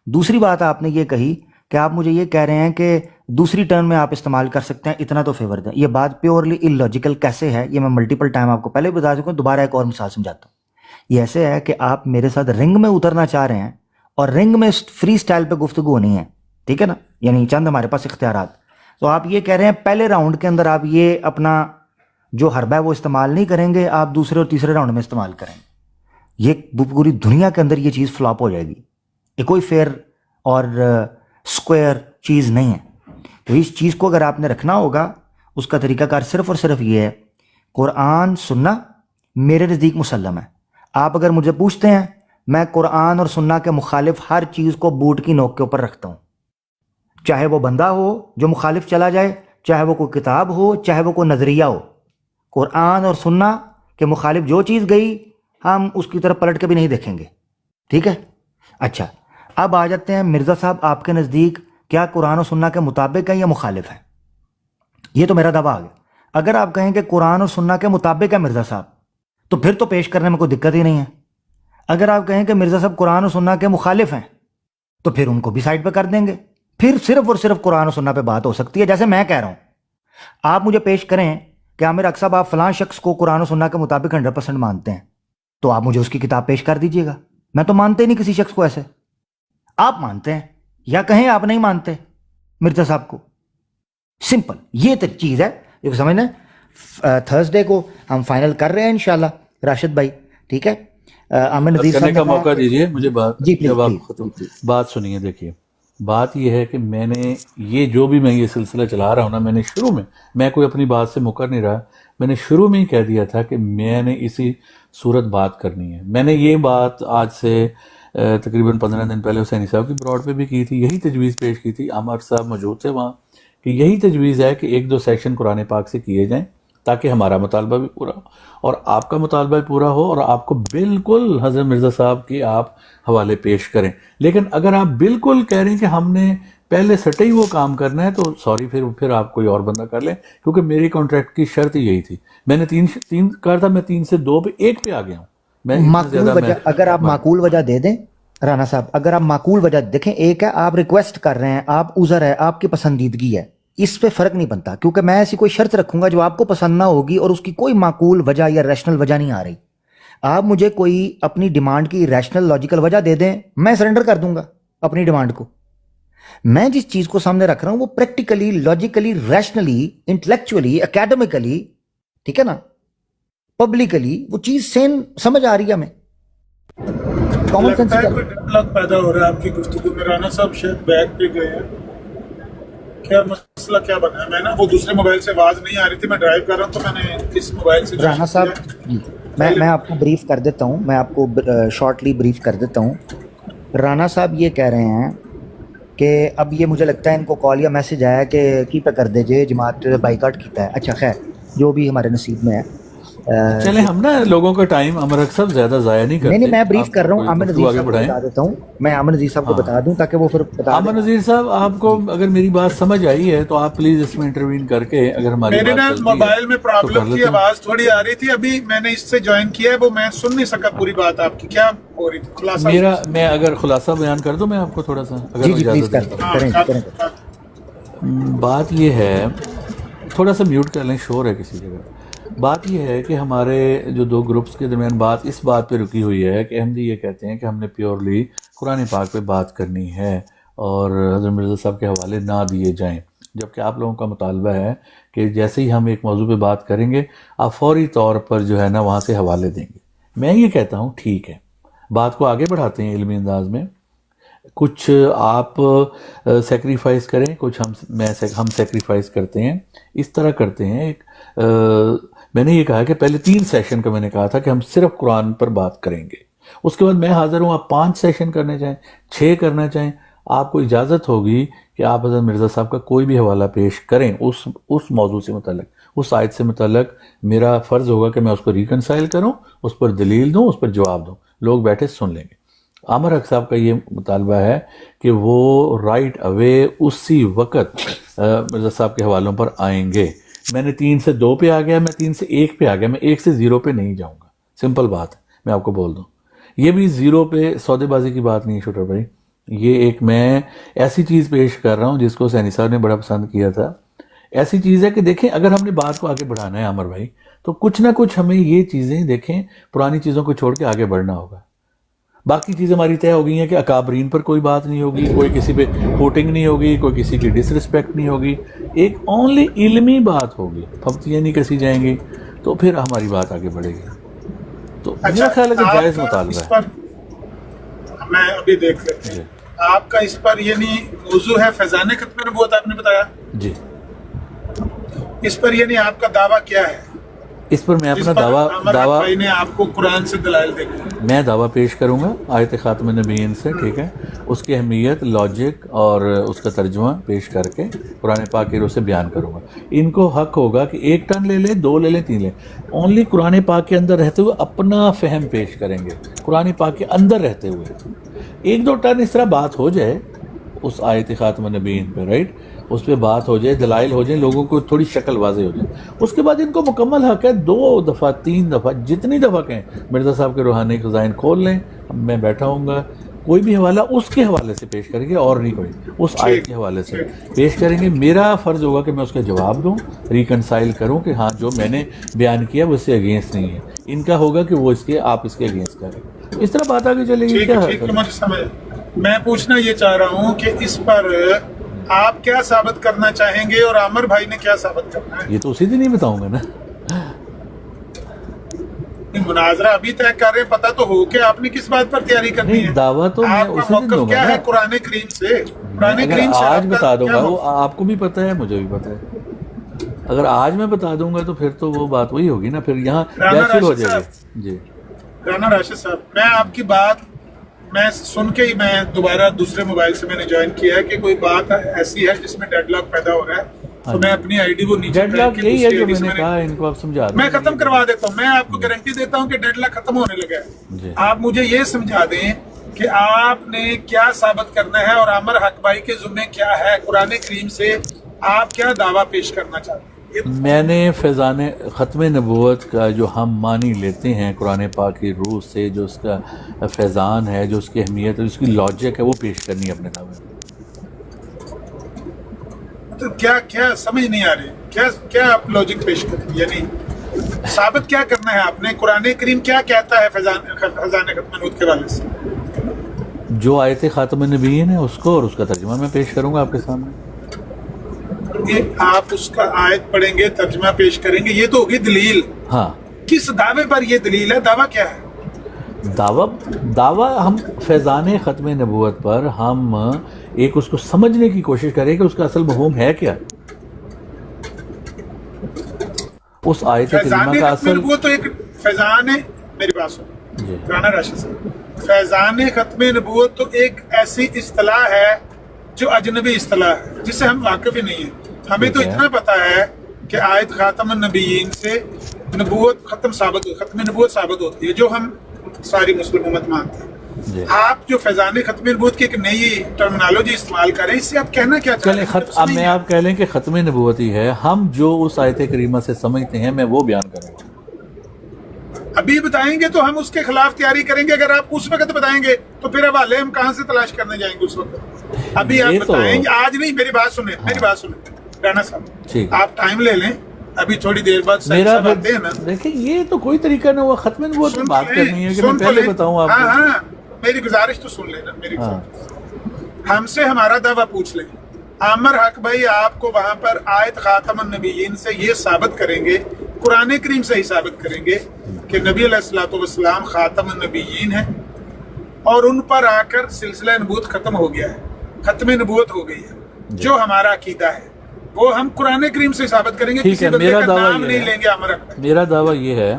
دوسری بات آپ نے یہ کہی کہ آپ مجھے یہ کہہ رہے ہیں کہ دوسری ٹرم میں آپ استعمال کر سکتے ہیں، اتنا تو فیور دیں. یہ بات پیورلی ان لاجیکل کیسے ہے یہ میں ملٹیپل ٹائم آپ کو پہلے بھی بتا چکا ہوں، دوبارہ ایک اور مثال سمجھاتا ہوں. یہ ایسے ہے کہ آپ میرے ساتھ رنگ میں اترنا چاہ رہے ہیں اور رنگ میں فری سٹائل پہ گفتگو ہونی ہے، ٹھیک ہے نا، یعنی چند ہمارے پاس اختیارات. تو آپ یہ کہہ رہے ہیں پہلے راؤنڈ کے اندر آپ یہ اپنا جو حربہ ہے وہ استعمال نہیں کریں گے، آپ دوسرے اور تیسرے راؤنڈ میں استعمال کریں گے. یہ پوری دنیا کے اندر یہ چیز فلاپ ہو جائے گی. یہ کوئی فیئر اور سکوئر چیز نہیں ہے. تو اس چیز کو اگر آپ نے رکھنا ہوگا، اس کا طریقہ کار صرف اور صرف یہ ہے، قرآن سننا میرے نزدیک مسلم ہے. آپ اگر مجھے پوچھتے ہیں، میں قرآن اور سننا کے مخالف ہر چیز کو بوٹ کی نوک کے اوپر رکھتا ہوں، چاہے وہ بندہ ہو جو مخالف چلا جائے، چاہے وہ کوئی کتاب ہو، چاہے وہ کوئی نظریہ ہو. قرآن اور سننا کے مخالف جو چیز گئی ہم اس کی طرف پلٹ کے بھی نہیں دیکھیں گے، ٹھیک ہے. اچھا اب آ جاتے ہیں مرزا صاحب، آپ کے نزدیک کیا قرآن و سننا کے مطابق ہے یا مخالف ہے؟ یہ تو میرا دعویٰ آ گیا. اگر آپ کہیں کہ قرآن اور سننا کے مطابق ہے مرزا صاحب، تو پھر تو پیش کرنے میں کوئی دقت ہی نہیں ہے. اگر آپ کہیں کہ مرزا صاحب قرآن و سننا کے مخالف ہیں، تو پھر ان کو بھی سائڈ پہ کر دیں گے. پھر صرف اور صرف قرآن و سننا پہ بات ہو سکتی ہے. جیسے میں کہہ رہا ہوں، آپ مجھے پیش کریں کہ عامر حق صاحب آپ فلاں شخص کو قرآن و سننا کے مطابق 100% مانتے ہیں، تو آپ مجھے اس کی کتاب پیش کر دیجئے گا. میں تو مانتے ہی نہیں کسی شخص کو ایسے. آپ مانتے ہیں یا کہیں آپ نہیں مانتے مرزا صاحب کو. سمپل یہ تو چیز ہے جو سمجھنا. تھرسڈے کو ہم فائنل کر رہے ہیں انشاءاللہ راشد بھائی، ٹھیک ہے. عامر نذیر کرنے صاحب کا نے کہا موقع دیجیے مجھے بات. جی پلیز جب آپ پلیز ختم بات سنیے. دیکھیے بات یہ ہے کہ میں نے یہ جو بھی میں یہ سلسلہ چلا رہا ہوں نا، میں نے شروع میں کوئی اپنی بات سے مکر نہیں رہا. میں نے شروع میں ہی کہہ دیا تھا کہ میں نے اسی صورت بات کرنی ہے. میں نے یہ بات آج سے تقریباً 15 دن پہلے حسینی صاحب کی براڈ پہ بھی کی تھی، یہی تجویز پیش کی تھی. عامر صاحب موجود تھے وہاں، کہ یہی تجویز ہے کہ 1-2 سیشن قرآن پاک سے کیے جائیں تاکہ ہمارا مطالبہ بھی پورا ہو اور آپ کا مطالبہ بھی پورا ہو، اور آپ کو بالکل حضرت مرزا صاحب کی آپ حوالے پیش کریں. لیکن اگر آپ بالکل کہہ رہے ہیں کہ ہم نے پہلے سٹے ہی وہ کام کرنا ہے، تو سوری پھر آپ کوئی اور بندہ کر لیں، کیونکہ میری کانٹریکٹ کی شرط ہی یہی تھی. میں نے 3 کہا تھا، میں 3 سے 2 پہ 1 پہ آ گیا ہوں. میں معقول وجہ اگر آپ معقول وجہ دے دیں رانا صاحب، اگر آپ معقول وجہ دیکھیں، ایک ہے آپ ریکویسٹ کر رہے ہیں، آپ عذر ہے، آپ کی پسندیدگی ہے، اس پہ فرق نہیں بنتا. کیونکہ میں ایسی کوئی شرط رکھوں گا جو آپ کو پسند نہ ہوگی اور اس کی کوئی معقول وجہ یا ریشنل وجہ نہیں آ رہی. آپ مجھے کوئی اپنی ڈیمانڈ کی ریشنل لاجیکل وجہ دے دیں، میں سرنڈر کر دوں گا اپنی ڈیمانڈ کو. میں جس چیز کو سامنے رکھ رہا ہوں وہ practically, logically, rationally, intellectually, academically, ٹھیک ہے نا، پبلکلی وہ چیز سین سمجھ آ رہی ہے ہمیں. کامن سینس لگتا ہے کوئی ڈر لگ پیدا ہو رہا ہے آپ کی گفتگو میں. رانا صاحب شاید بیک پہ گئے ہیں، کیا مسئلہ کیا بنا ہے؟ میں نا وہ دوسرے موبائل سے آواز نہیں آ رہی تھی، میں ڈرائیو کر رہا ہوں تو میں نے کس موبائل سے رانا صاحب جی میں آپ کو بریف کر دیتا ہوں، میں آپ کو شارٹلی بریف کر دیتا ہوں. رانا صاحب یہ کہہ رہے ہیں کہ اب یہ مجھے لگتا ہے ان کو کال یا میسج آیا کہ کی پہ کر دیجئے جماعت بائیکاٹ کیتا ہے. اچھا خیر جو بھی ہمارے نصیب میں ہے. چلیں ہم نا لوگوں کا ٹائم عامر حق صاحب زیادہ ضائع نہیں کرتے. نہیں میں بریف کر رہا ہوں. کوئی عامر گفتگو نذیر آگے صاحب کو بڑھائیں. بتا دیتا ہوں، میں عامر نذیر صاحب کو بتا دوں تاکہ وہ پھر بتا عامر دیں. نذیر صاحب آپ کو اگر میری بات سمجھ آئی ہے تو آپ پلیز اس میں انٹروین کر کے اگر ہماری میرے بات نا چلتی ہے موبائل میں تو کر پرابلم تھی، لیتے ہیں. آواز تھوڑی آ رہی تھی. ابھی میں نے اس سے جوائن کیا ہے، وہ میں سن نہیں سکا پوری بات آپ کی. کیا ہو رہی تھی خلاصہ؟ میں اگر خلاصہ بیان کر دوں میں آپ کو تھوڑا سا، اگر جی پلیز اجازت دیں. کریں کریں. بات یہ ہے، تھوڑا سا میوٹ کر لیں، شور ہے کسی جگہ. بات یہ ہے کہ ہمارے جو 2 گروپس کے درمیان بات اس بات پہ رکی ہوئی ہے کہ احمدی یہ کہتے ہیں کہ ہم نے پیورلی قرآن پاک پہ بات کرنی ہے اور حضرت مرزا صاحب کے حوالے نہ دیے جائیں، جبکہ آپ لوگوں کا مطالبہ ہے کہ جیسے ہی ہم ایک موضوع پہ بات کریں گے آپ فوری طور پر جو ہے نا وہاں سے حوالے دیں گے. میں یہ کہتا ہوں ٹھیک ہے، بات کو آگے بڑھاتے ہیں علمی انداز میں. کچھ آپ سیکریفائز کریں، کچھ ہم سیکریفائز کرتے ہیں. اس طرح کرتے ہیں. ایک میں نے یہ کہا کہ پہلے 3 سیشن کا میں نے کہا تھا کہ ہم صرف قرآن پر بات کریں گے، اس کے بعد میں حاضر ہوں، آپ 5 سیشن کرنے چاہیں، 6 کرنا چاہیں، آپ کو اجازت ہوگی کہ آپ حضرت مرزا صاحب کا کوئی بھی حوالہ پیش کریں اس موضوع سے متعلق، اس آیت سے متعلق۔ میرا فرض ہوگا کہ میں اس کو ریکنسائل کروں، اس پر دلیل دوں، اس پر جواب دوں، لوگ بیٹھے سن لیں گے۔ عامر حق صاحب کا یہ مطالبہ ہے کہ وہ رائٹ اوے اسی وقت مرزا صاحب کے حوالوں پر آئیں گے۔ میں نے 3 سے 2 پہ آ گیا، میں 3 سے 1 پہ آ گیا، میں 1 سے 0 پہ نہیں جاؤں گا، سمپل بات ہے، میں آپ کو بول دوں۔ یہ بھی 0 پہ سودے بازی کی بات نہیں ہے شوٹر بھائی، یہ ایک میں ایسی چیز پیش کر رہا ہوں جس کو سینی صاحب نے بڑا پسند کیا تھا۔ ایسی چیز ہے کہ دیکھیں اگر ہم نے بات کو آگے بڑھانا ہے عامر بھائی، تو کچھ نہ کچھ ہمیں یہ چیزیں دیکھیں، پرانی چیزوں کو چھوڑ کے آگے بڑھنا ہوگا۔ باقی چیزیں ہماری طے ہو گئی ہیں کہ اکابرین پر کوئی بات نہیں ہوگی، کوئی کسی پہ ہوٹنگ نہیں ہوگی، کوئی کسی کی ڈس رسپیکٹ نہیں ہوگی، ایک اونلی علمی بات ہوگی، پھپتیاں نہیں کسی جائیں گی، تو پھر ہماری بات آگے بڑھے گی۔ تو میرا خیال ہے کہ جائز مطالبہ ہے۔ میں ابھی دیکھ لیتے ہیں آپ کا اس پر، یعنی موضوع ہے فیضان ختم نبوت، آپ نے بتایا جی، اس پر یعنی آپ کا دعویٰ کیا ہے؟ اس پر میں اپنا عامر حق دعویٰ بھائی نے آپ کو قرآن سے دلائل دے دی، میں دعویٰ پیش کروں گا آیت خاتم النبیین سے، ٹھیک ہے، اس کی اہمیت، لاجک اور اس کا ترجمہ پیش کر کے قرآن پاک کی روح سے بیان کروں گا۔ ان کو حق ہوگا کہ 1 ٹن لے لیں، 2 لے لیں، 3 لیں، اونلی قرآن پاک کے اندر رہتے ہوئے اپنا فہم پیش کریں گے، قرآن پاک کے اندر رہتے ہوئے۔ 1-2 ٹن اس طرح بات ہو جائے اس آیت خاتم النبیین پہ، رائٹ، اس پہ بات ہو جائے، دلائل ہو جائیں، لوگوں کو تھوڑی شکل واضح ہو جائے، اس کے بعد ان کو مکمل حق ہے 2 دفعہ 3 دفعہ جتنی دفعہ کہیں مرزا صاحب کے روحانی خزائن کھول لیں، میں بیٹھا ہوں گا، کوئی بھی حوالہ اس کے حوالے سے پیش کریں گے، اور نہیں کوئی، اس آیت کے حوالے سے پیش کریں گے۔ میرا فرض ہوگا کہ میں اس کا جواب دوں، ریکنسائل کروں کہ ہاں جو میں نے بیان کیا وہ اس سے اگینسٹ نہیں ہے، ان کا ہوگا کہ وہ اس کے، آپ اس کے اگینسٹ کریں، اس طرح بات آگے چلے گی۔ کیا ٹھیک ہے، مجھے سمجھ۔ میں پوچھنا یہ چاہ رہا ہوں کہ اس پر آپ کیا ثابت کرنا چاہیں گے اور عامر بھائی نے کیا ثابت کرنا ہے؟ یہ تو اسی دن ہی بتاؤں گا نا، مناظرہ ابھی طے کر رہے ہیں، پتہ تو ہو کہ آپ نے کس بات پر تیاری کرنی ہے؟ نہیں، دعویٰ تو میں آپ کا اسی دن دوں موقف گا کیا ہے نا۔ قرآن کریم سے؟ قرآن اگر کریم سے آج آپ کا بتا دوں کیا گا، وہ موقف؟ آپ کو بھی پتہ ہے، مجھے بھی پتہ ہے، اگر آج میں بتا دوں گا تو پھر تو وہ بات وہی ہوگی نا، پھر یہاں رانا بحث شروع ہو راشد جائے گی۔ جی، رانا راشد صاحب، میں آپ کی بات میں سن کے ہی میں دوبارہ دوسرے موبائل سے میں نے جوائن کیا ہے کہ کوئی بات ایسی ہے جس میں ڈیڈ لاک پیدا ہو رہا ہے، تو میں اپنی آئی ڈی وہ نیچے ڈیڈ لاک یہی ہے جو میں نے کہا، ان کو آپ سمجھا دیں۔ میں ختم کروا دیتا ہوں، میں آپ کو گارنٹی دیتا ہوں کہ ڈیڈ لاک ختم ہونے لگا جی۔ ہے۔ آپ مجھے یہ سمجھا دیں کہ آپ نے کیا ثابت کرنا ہے اور عامر حق بھائی کے ذمہ کیا ہے، قرآن کریم سے آپ کیا دعویٰ پیش کرنا چاہتے ہیں؟ میں نے فیضان ختم نبوت کا جو ہم معنی لیتے ہیں قرآن پاک کی روح سے، جو اس کا فیضان ہے، جو اس کی اہمیت ہے، اس کی لاجک ہے، وہ پیش کرنی ہے اپنے نام میں۔ تو کیا سمجھ نہیں آ رہی، کیا آپ لاجک پیش کریں، یعنی ثابت کیا کرنا ہے آپ نے؟ قرآن کریم کیا کہتا ہے فیضان ختم نبوت کے حوالے سے؟ جو آیت خاتم النبیین ہے اس کو، اور اس کا ترجمہ میں پیش کروں گا آپ کے سامنے۔ آپ اس کا آیت پڑھیں گے، ترجمہ پیش کریں گے، یہ تو ہوگی دلیل۔ ہاں، کس دعوے پر یہ دلیل ہے؟ دعویٰ کیا ہے؟ دعویٰ ہم فیضان ختم نبوت پر ہم ایک اس کو سمجھنے کی کوشش کریں کہ اس کا اصل مفہوم ہے کیا، اس آیت کریمہ کا اصل۔ وہ تو ایک فیضان، میری بات سنو جی، رانا راشد صاحب، فیضان ختم نبوت تو ایک ایسی اصطلاح ہے جو اجنبی اصطلاح ہے، جس سے ہم واقف ہی نہیں ہیں۔ ہمیں تو اتنا پتا ہے کہ آیت خاتم النبیین سے نبوت ختم نبوت ثابت ہوتی ہے، جو ہم ساری مسلم امت مانتے ہیں۔ جی، آپ جو فیضان ختم نبوت کی ایک نئی ٹرمنالوجی استعمال کریں، اس سے آپ کہنا کیا چاہتے چلیں ہیں؟ اب میں آپ کہہ لیں کہ ختم نبوت ہی ہے، ہم جو اس آیت کریمہ سے سمجھتے ہیں میں وہ بیان کروں گا۔ ابھی بتائیں گے تو ہم اس کے خلاف تیاری کریں گے، اگر آپ اس وقت بتائیں گے تو پھر حوالے ہم کہاں سے تلاش کرنے جائیں گے اس وقت؟ ابھی آپ بتائیں گے، آج نہیں، میری بات سنیں، رانا صاحب آپ ٹائم لے لیں، ابھی تھوڑی دیر بعد میرا دیکھیں یہ تو کوئی طریقہ نہ ہوا، ختم نبوت میں بات کرنی ہے کہ میں پہلے بتاؤں آپ کو۔ ہاں، میری گزارش تو سن لینا، میری ہم سے ہمارا دعویٰ پوچھ لیں۔ عامر حق بھائی آپ کو وہاں پر آیت خاتم النبیین سے یہ ثابت کریں گے، قرآن کریم سے ہی ثابت کریں گے کہ نبی علیہ الصلوۃ والسلام خاتم النبیین ہیں، اور ان پر آ کر سلسلہ نبوت ختم ہو گیا ہے، ختم نبوت ہو گئی ہے، جو ہمارا عقیدہ ہے۔ وہ ہم قرآن کریم سے ثابت کریں گے، ٹھیک کسی ہے، بندے میرا کا دعویٰ نام یہ نہیں ہے، لیں گے عمر اکبر۔ میرا دعویٰ یہ ہے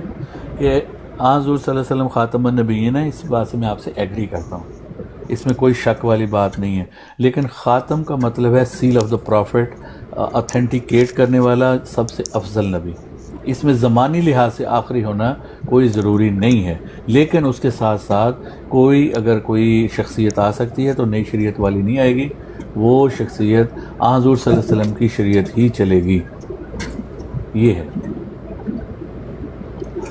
کہ حضور صلی اللہ علیہ وسلم خاتم النبیین ہے، اس بات سے میں آپ سے ایگری کرتا ہوں، اس میں کوئی شک والی بات نہیں ہے، لیکن خاتم کا مطلب ہے seal of the prophet, authenticate کرنے والا، سب سے افضل نبی۔ اس میں زمانی لحاظ سے آخری ہونا کوئی ضروری نہیں ہے، لیکن اس کے ساتھ ساتھ اگر کوئی شخصیت آ سکتی ہے تو نئی شریعت والی نہیں آئے گی، وہ شخصیت حضور صلی اللہ علیہ وسلم کی شریعت ہی چلے گی، یہ ہے۔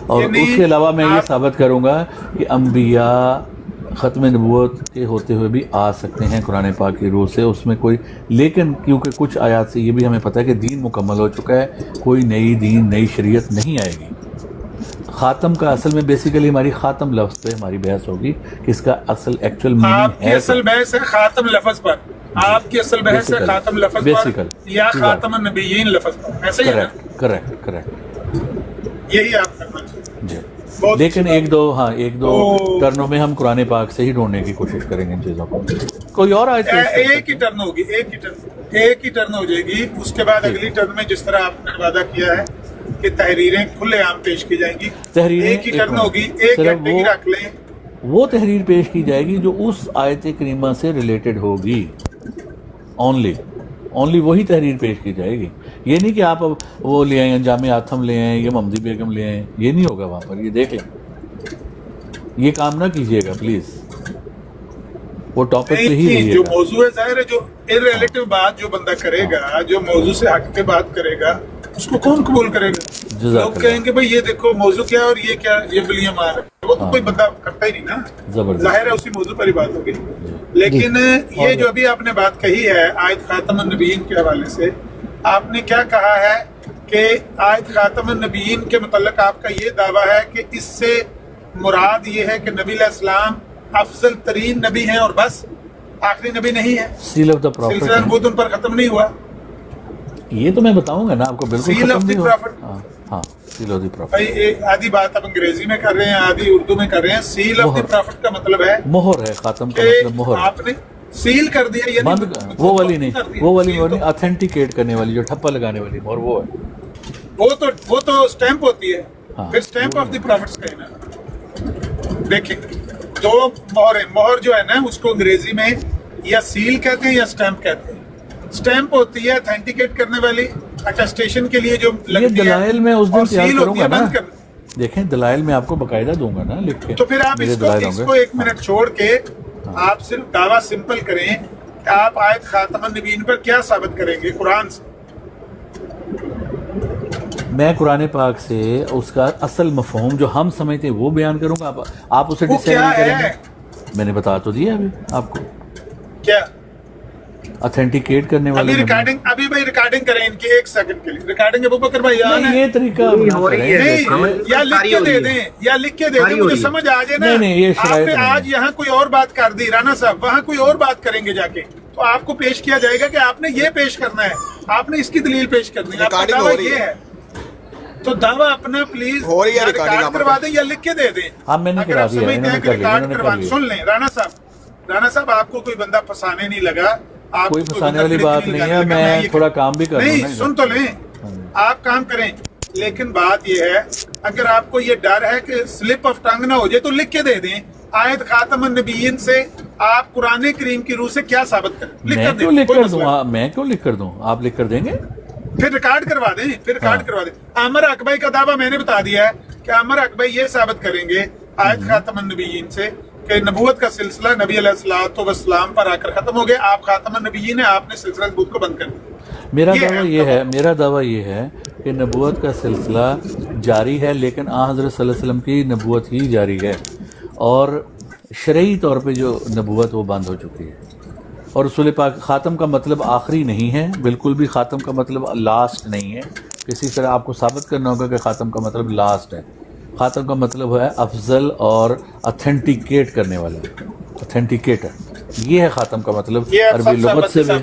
اور اس کے علاوہ میں یہ ثابت کروں گا کہ انبیاء ختم نبوت کے ہوتے ہوئے بھی آ سکتے ہیں قرآن پاک کی روح سے، اس میں کوئی، لیکن کیونکہ کچھ آیات سے یہ بھی ہمیں پتہ ہے کہ دین مکمل ہو چکا ہے، کوئی نئی شریعت نہیں آئے گی۔ خاتم کا اصل میں بیسیکلی ہماری خاتم لفظ پہ ہماری بحث ہوگی کہ اس کا اصل ایکچوئل آپ میننگ کی ہے اصل بحث ہے خاتم لفظ پر، آپ کی اصل بحث ہے خاتم لفظ پر یا خاتم النبیین لفظ پر، ایسے ہی ہے نا؟ کریکٹ یہی آپ کرنا چاہیے جی۔ لیکن ایک دو ٹرنوں میں ہم قرآن پاک سے ہی ڈھونڈنے کی کوشش کریں گے ان چیزوں کو، کوئی اور آیت ایک ہی ٹرن ہوگی، ایک ہی ٹرن ہو جائے گی، اس کے بعد اگلی ٹرن میں جس طرح آپ نے وعدہ کیا ہے کہ تحریریں کھلے عام پیش کی جائیں گی، ایک ہی ٹرن ہوگی، 1 گھنٹے کی رکھ لیں۔ وہ تحریر پیش کی جائے گی جو اس آیت کریمہ سے ریلیٹڈ ہوگی، اونلی وہی تحریر پیش کی جائے گی۔ یہ نہیں کہ آپ وہ لے آئیں جامع آتھم لے آئیں یا محمدی بیگم لے آئیں، یہ نہیں ہوگا وہاں پر، یہ دیکھ لیں، یہ کام نہ کیجیے گا پلیز، وہ ٹاپک پہ ہی رہیے جو گا۔ موضوع ہے، ظاہر ہے جو ارریلیٹو بات جو بندہ کرے گا، جو موضوع سے ہٹ کے بات کرے گا، اس کو کون قبول کرے گا؟ لوگ کہیں گے بھائی یہ دیکھو موضوع کیا اور یہ کیا، یہ بلیاں مار، وہ تو کوئی بندہ کرتا ہی نہیں نا، ظاہر ہے اسی موضوع پر ہی بات ہوگی۔ لیکن یہ جو ابھی آپ نے بات کہی ہے آیت خاتم النبیین کے حوالے سے، آپ نے کیا کہا ہے کہ آیت خاتم النبیین کے متعلق آپ کا یہ دعویٰ ہے کہ اس سے مراد یہ ہے کہ نبی علیہ السلام افضل ترین نبی ہیں اور بس، آخری نبی نہیں ہے، سیل آف دا پروفٹ، سلسلہ نبوت ان پر ختم نہیں ہوا۔ یہ تو میں بتاؤں گا نا آپ کو، بالکل سیل آف ختم دی نہیں ہوا۔ پروفٹ، ہاں سیل آف دی پروفٹ، بھائی آدھی بات آپ انگریزی میں کر رہے ہیں، آدھی اردو میں کر رہے ہیں۔ سیل آف دی پروفٹ کا مطلب ہے مہر ہے، خاتم کا کہ مطلب مہر ہے، آپ نے سیل کر دیا، یعنی بند، وہ والی نہیں، اتھینٹیکیٹ کرنے والی، جو ٹھپا لگانے والی مہر، وہ ہے، وہ تو سٹیمپ ہوتی ہے، ہاں، پھر سٹیمپ آف دی پروفٹس کہنا۔ دیکھیں دو مہر جو ہے نا، اس کو انگریزی میں یا سیل کہتے ہیں یا سٹیمپ کہتے ہیں۔ سٹیمپ ہوتی ہے اتھینٹیکیٹ کرنے والی، اٹیسٹیشن کے لیے جو یہ لگتی ہے، دلائل میں اس دن اور تیار سیل کروں ہوتی گا ہے نا، بند کرنا۔ دیکھیں دلائل میں آپ کو باقاعدہ دوں گا نا لکھ کے، تو پھر آپ میرے اس دلائل ہوں کو گے۔ 1 منٹ چھوڑ کے آپ صرف دعویٰ سمپل کریں کہ آپ آیت خاتم النبیین پر کیا ثابت کریں گے قرآن سے؟ میں قرآن پاک سے اس کا اصل مفہوم جو ہم سمجھتے ہیں وہ بیان کروں گا، آپ اسے وہ ڈسیگری کیا کریں گے۔ ہے؟ میں نے بتا تو دیا ابھی آپ کو، کیا اتھینٹیکیٹ کرنے والے ابھی بھائی ریکارڈنگ کریں ان کی 1 سیکنڈ کے لیے ریکارڈنگ ابو بکر بھائی نہیں، یہ طریقہ ہو رہی ہے، نہیں، یا لکھ کے دے دیں، یا لکھ کے دے دیں، مجھے سمجھ آ جائے نا۔ نہیں، یہ آپ شرائط نے نہیں آج یہاں کوئی اور بات کر دی، رانا صاحب وہاں کوئی اور بات کریں گے جا کے، تو آپ کو پیش کیا جائے گا کہ آپ نے یہ پیش کرنا ہے، آپ نے اس کی دلیل پیش کرنی ہے، آپ کا دعویٰ یہ ہے، تو دعویٰ اپنا پلیز ریکارڈ کروا دیں یا لکھ کے دے دیں۔ ہاں میں نے اگر کرا آپ دیا، سمجھتے انہوں نے ہیں کہ کر لیا، ریکارڈ انہوں نے کروا کر لیا، سن لیں، رانا صاحب آپ کو کوئی بندہ پھنسانے نہیں لگا، آپ کوئی کو پھنسانے بندہ والی کلک بات نہیں نہیں لگانے ہے، لگا، میں یہ تھوڑا کام بھی کر نہیں، لوں نا۔ سن تو لیں، آپ کام کریں، لیکن بات یہ ہے اگر آپ کو یہ ڈر ہے کہ سلپ آف ٹنگ نہ ہو جائے تو لکھ کے دے دیں آیت خاتم النبیین سے آپ قرآن کریم کی روح سے کیا ثابت کریں، میں کیوں لکھ کر دوں، میں کیوں لکھ کر دوں، آپ لکھ کر دیں گے، پھر ریکارڈ کروا دیں، عامر اکبئی کا دعویٰ میں نے بتا دیا ہے کہ عامر اکبئی یہ ثابت کریں گے آیت خاتم النبیین سے کہ نبوت کا سلسلہ نبی علیہ الصلوۃ والسلام پر آ کر ختم ہو گیا، آپ خاتم النبیین ہیں، آپ نے سلسلہ نبوت کو بند کر دیا۔ میرا دعویٰ یہ ہے کہ نبوت کا سلسلہ جاری ہے، لیکن حضرت صلی اللہ علیہ وسلم کی نبوت ہی جاری ہے، اور شرعی طور پہ جو نبوت وہ بند ہو چکی ہے، اور رسول پاک خاتم کا مطلب آخری نہیں ہے، بالکل بھی خاتم کا مطلب لاسٹ نہیں ہے، کسی طرح آپ کو ثابت کرنا ہوگا کہ خاتم کا مطلب لاسٹ ہے، خاتم کا مطلب ہے افضل اور اتھینٹیکیٹ کرنے والا، اتھینٹیکیٹر، یہ ہے خاتم کا مطلب عربی لغت سے بھی،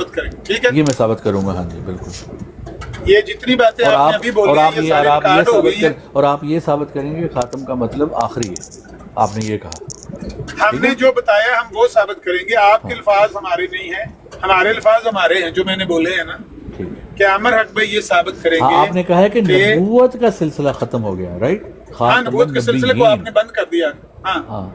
یہ میں ثابت کروں گا، ہاں جی بالکل۔ یہ جتنی باتیں آپ نے ابھی بولی ہیں یہ ساری ریکارڈ ہو گئی ہیں، اور آپ یہ ثابت کریں گے کہ خاتم کا مطلب آخری ہے، آپ نے یہ کہا، ہم نے جو بتایا ہم وہ ثابت کریں گے، آپ کے الفاظ ہمارے نہیں ہیں، ہمارے الفاظ ہمارے ہیں جو میں نے بولے ہیں نا، ٹھیک ہے کہ عامر حق بھائی یہ ثابت کریں ہاں گے آپ نے کہا ہے کہ نبوت کا سلسلہ ختم ہو گیا، رائٹ؟ ہاں نبوت کے سلسلے کو آپ نے بند کر دیا. ہاں ہاں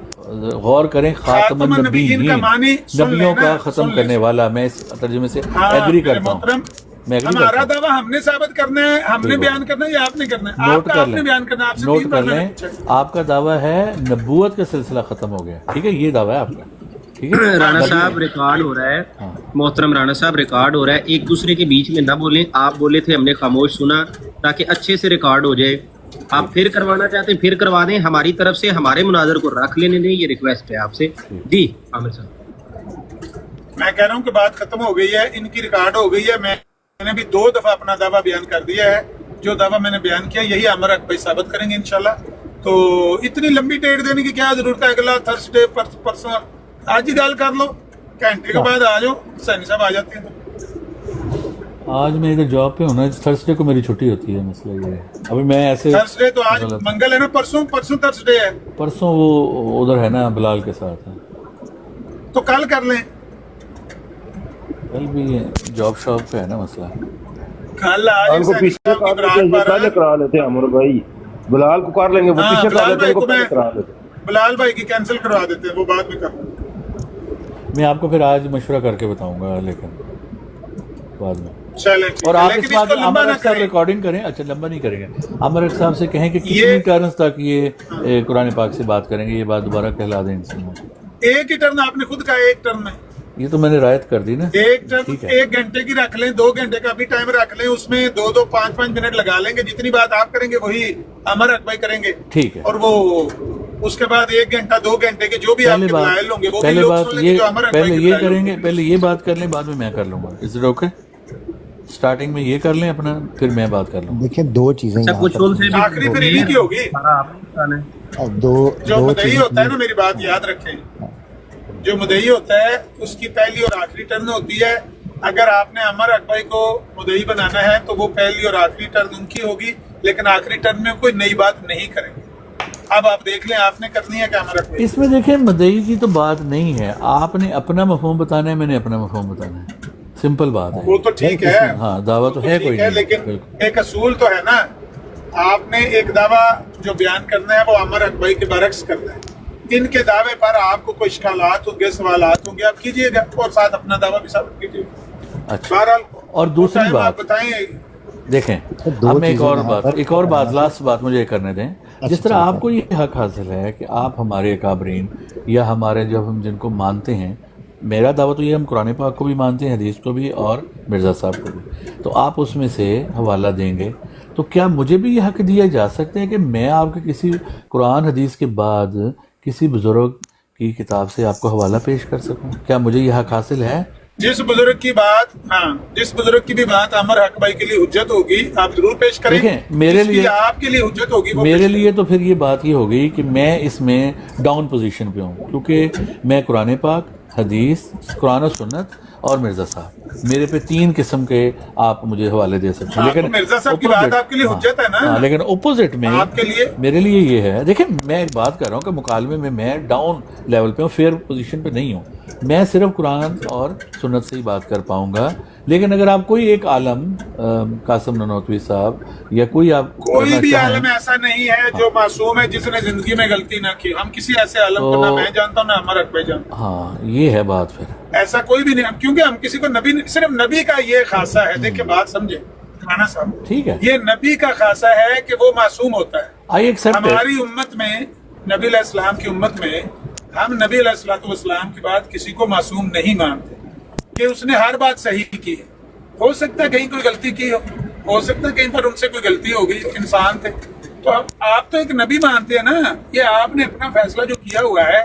غور کریں، خاتم النبیین، کا معنی سن نبیوں لینا، کا ختم سن کرنے لیں. والا. میں اس ترجمے سے ہاں ایگری میرے کرتا ہوں، محترم، میں ایگری ہمارا کرتا ہوں. دعویٰ ہم نے ثابت کرنا ہے، ہم نے بیان کرنا ہے یا آپ نے کرنا ہے؟ نوٹ آپ کا کر آپ نے لیں، بیان کرنا ہے. آپ سے نوٹ 3 کر بار میں لیں، نے پوچھا. آپ کا دعویٰ ہے نبوت کا سلسلہ ختم ہو گیا، ٹھیک ہے؟ یہ دعویٰ ہے آپ کا، ٹھیک ہے؟ رانا صاحب ریکارڈ ہو رہا ہے، محترم رانا صاحب ریکارڈ ہو رہا ہے، ایک دوسرے کے بیچ میں نہ بولیں. آپ بولے تھے ہم نے خاموش سنا تاکہ اچھے سے ریکارڈ ہو جائے. آپ پھر کروانا چاہتے ہیں پھر کروا دیں، ہماری طرف سے ہمارے مناظر کو رکھ لینے دیں، یہ ریکویسٹ ہے آپ سے. جی عامر صاحب، میں کہہ رہا ہوں کہ بات ختم ہو گئی ہے، ان کی ریکارڈ ہو گئی ہے. میں نے بھی 2 دفعہ اپنا دعویٰ بیان کر دیا ہے. جو دعویٰ میں نے بیان کیا یہی عامر حق بھائی ثابت کریں گے انشاءاللہ. تو اتنی لمبی ڈیٹ دینے کی کیا ضرورت ہے؟ اگلا تھرسڈے پرسوں آج ہی گال کر لو، گھنٹے کے بعد آ جاؤ. سینی صاحب آ جاتے ہیں. آج میں ادھر جاب پہ ہوں نا، تھرسڈے کو میری چھٹی ہوتی ہے، مسئلہ یہ ہے. ابھی میں ایسے تھرسڈے تو آج منگل ہے نا، پرسوں تھرسڈے ہے. پرسوں وہ ادھر ہے نا بلال کے ساتھ ہے، تو کل کر لیں. کل بھی جاب شاپ پہ ہے نا مسئلہ. کل آج کو سینی پیچھے صاحب کی برات پر پہلے کرا لیتے ہیں عمر بھائی، بلال کو کر لیں گے، وہ ہاں پیچھے کر بلال لیتے بھائی ہیں، کو میں پہلے کرا لیتے ہیں. بلال بھائی کی کینسل کروا دیتے ہیں، وہ بعد میں کر. میں آپ کو پھر آج مشورہ کر کے بتاؤں گا، لیکن بعد میں. چلیں اور آپ اس لیکن بات کو لمبا عامر نہ حق صاحب کریں. ریکارڈنگ کریں. اچھا لمبا نہیں کریں گے. عامر حق صاحب سے کہیں کہ کتنی ٹرنز تک یہ قرآن پاک سے بات کریں گے، یہ بات دوبارہ کہلا دیں ان سے. ایک ہی ٹرن آپ نے خود کہا، ایک ٹرن میں یہ تو میں نے رعایت کر دی نا. ایک ٹرن ٹھیک ہے، 1 گھنٹے کی رکھ لیں، 2 گھنٹے کا بھی ٹائم رکھ لیں، اس میں 2 5 منٹ لگا لیں گے. جتنی بات آپ کریں گے وہی عامر حق بھائی کریں گے. ٹھیک ہے. اور وہ اس کے بعد 1 گھنٹہ 2 گھنٹے کے جو بھی آپ پہلے کے دلائل ہوں گے وہ بھی پہلے لوگ بات سن لیں گے یہ جو عامر حق پہلے بھائی کے یہ دلائل کریں ہوں گے، پہلے یہ بات کر لیں، بعد میں کر لوں گا. Is it okay? اسٹارٹنگ میں یہ کر لیں اپنا، پھر میں بات کر لوں. دیکھیں 2 چیزیں اچھا یہاں کچھ ان سے بھی آخری پھر انہی کی ہوگی. جو دو مدعی چیزیں ہوتا ہے نا، میری بات یاد رکھیں، جو مدعی ہوتا ہے اس کی پہلی اور آخری ٹرن ہوتی ہے. اگر آپ نے عامر حق بھائی کو مدعی بنانا ہے تو وہ پہلی اور آخری ٹرن ان کی ہوگی، لیکن آخری ٹرن میں کوئی نئی بات نہیں کریں گے. اب آپ دیکھ لیں آپ نے کرنی ہے کہ عامر حق بھائی. اس میں دیکھیں مدعی کی تو بات نہیں ہے، آپ نے اپنا مفہوم بتانا ہے، میں نے اپنا مفہوم بتانا ہے. سمپل بات ہے. وہ تو ٹھیک ہے، ہاں دعویٰ تو ہے کوئی ٹھیک ہے، نہیں. لیکن بالکل. ایک اصول تو ہے نا. آپ نے ایک دعویٰ جو بیان کرنا ہے وہ عامر حق بھائی کے برعکس کرنا ہے. ان کے دعوے پر آپ کو کوئی اشکالات ہوں گے، سوالات ہوں گے، آپ کیجئے گا اور ساتھ اپنا دعویٰ بھی ثابت کیجئے گا. اچھا، بہرحال اور دوسری ٹائم بات آپ بتائیں. دیکھیں، اب میں ایک اور بات لاسٹ بات مجھے یہ کرنے دیں. جس طرح آپ کو یہ حق حاصل ہے کہ آپ ہمارے اکابرین یا ہمارے جب ہم جن کو مانتے ہیں، میرا دعویٰ تو یہ ہم قرآن پاک کو بھی مانتے ہیں، حدیث کو بھی، اور مرزا صاحب کو بھی، تو آپ اس میں سے حوالہ دیں گے. تو کیا مجھے بھی یہ حق دیا جا سکتا ہے کہ میں آپ کے کسی قرآن حدیث کے بعد کسی بزرگ کی کتاب سے آپ کو حوالہ پیش کر سکوں؟ کیا مجھے یہ حق حاصل ہے؟ جس بزرگ کی بات، ہاں جس بزرگ کی بھی بات عامر حق بھائی کے لیے حجت ہوگی آپ ضرور پیش کریں. دیکھیں میرے جس کی لیے آپ کے لیے حجت ہوگی وہ میرے پیش لیے تو پھر یہ بات یہ ہو گئی کہ میں اس میں ڈاؤن پوزیشن پہ ہوں، کیونکہ میں قرآن پاک، حدیث، قرآن و سنت اور مرزا صاحب، میرے پہ 3 قسم کے آپ مجھے حوالے دے سکتے ہیں. لیکن مرزا صاحب کی بات آپ کے لیے حجت ہے نا. ہاں، لیکن اپوزٹ میں آپ کے لیے میرے لیے یہ ہے، دیکھیں میں ایک بات کر رہا ہوں کہ مکالمے میں ڈاؤن لیول پہ ہوں، فیئر پوزیشن پہ نہیں ہوں. میں صرف قرآن اور سنت سے ہی بات کر پاؤں گا. لیکن اگر آپ کوئی ایک عالم، قاسم نانوتوی صاحب یا کوئی آپ کوئی بھی عالم ایسا نہیں ہے جو معصوم ہے جس نے زندگی میں غلطی نہ کی. ہم کسی ایسے عالم کو نہ میں جانتا ہوں نہ عامر حق بھائی جانتا. ہاں یہ ہے بات. پھر ایسا کوئی بھی نہیں، کیونکہ ہم کسی کو نبی، صرف نبی کا یہ خاصہ ہے. دیکھیں بات سمجھے رانا صاحب، ٹھیک ہے، یہ نبی کا خاصہ ہے کہ وہ معصوم ہوتا ہے. I accept. ہماری امت میں، نبی علیہ السلام کی امت میں، ہم نبی علیہ السلام کی بات کسی کو معصوم نہیں مانتے کہ اس نے ہر بات صحیح کی ہے. ہو سکتا ہے کہیں کوئی غلطی کی ہو سکتا ہے کہیں پر ان سے کوئی غلطی ہو گئی، انسان تھے. تو آپ تو ایک نبی مانتے ہیں نا. یہ آپ نے اپنا فیصلہ جو کیا ہوا ہے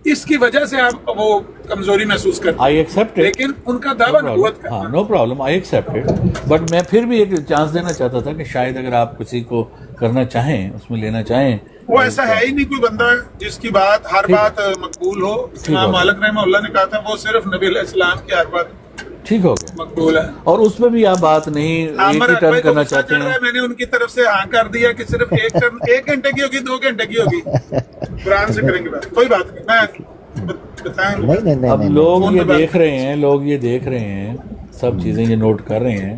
اس کی وجہ سے آپ وہ کمزوری محسوس کرتے ہیں. آئی ایکسپٹ، لیکن ان کا دعویٰ نبوت کا. ہاں no problem, I accept. But میں پھر بھی ایک چانس دینا چاہتا تھا کہ شاید اگر آپ کسی کو کرنا چاہیں، اس میں لینا چاہیں. وہ ایسا ہے ہی نہیں کوئی بندہ جس کی بات ہر بات مقبول ہو. امام مالک رحمہ اللہ نے کہا تھا وہ صرف نبی علیہ السلام کی ہر بات ٹھیک ہو گیا مقبول ہے. اور اس میں بھی آپ بات نہیں عامر ایک حق ٹرن بھائی کو کرنا غصہ چاہتے چڑھ رہا ہیں. ہے، میں نے ان کی طرف سے ہاں کر دیا کہ صرف ایک ٹرن 1 گھنٹے کی ہوگی، 2 گھنٹے کی ہوگی. قرآن سے کریں گے بات، کوئی بات نہیں. میں بتائیں اب لوگ یہ دیکھ رہے ہیں، سب چیزیں یہ نوٹ کر رہے ہیں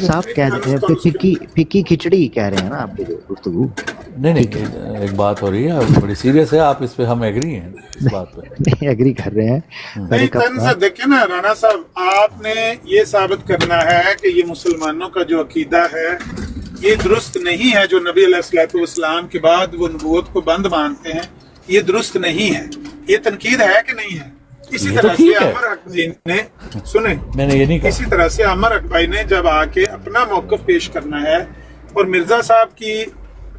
صاف کہہ رہے ہیں پھکی کھچڑی کہہ رہے ہیں نا آپ کی گفتگو. نہیں ایک بات ہو رہی ہے بڑی سیریس ہے, آپ اس پہ ہم ایگری ہیں اس بات پہ. نہیں ایگری کر رہے ہیں. نہیں تن سے دیکھیں نا رانا صاحب, آپ نے یہ ثابت کرنا ہے کہ یہ مسلمانوں کا جو عقیدہ ہے یہ درست نہیں ہے, جو نبی علیہ الصلوۃ والسلام کے بعد وہ نبوت کو بند مانتے ہیں, یہ درست نہیں ہے. یہ تنقید ہے کہ نہیں ہے؟ اسی طرح سے عمر حق بھائی نے سنیں, میں نے یہ نہیں کہا. اسی طرح سے عمر حق بھائی نے جب آ کے اپنا موقف پیش کرنا ہے اور مرزا صاحب کی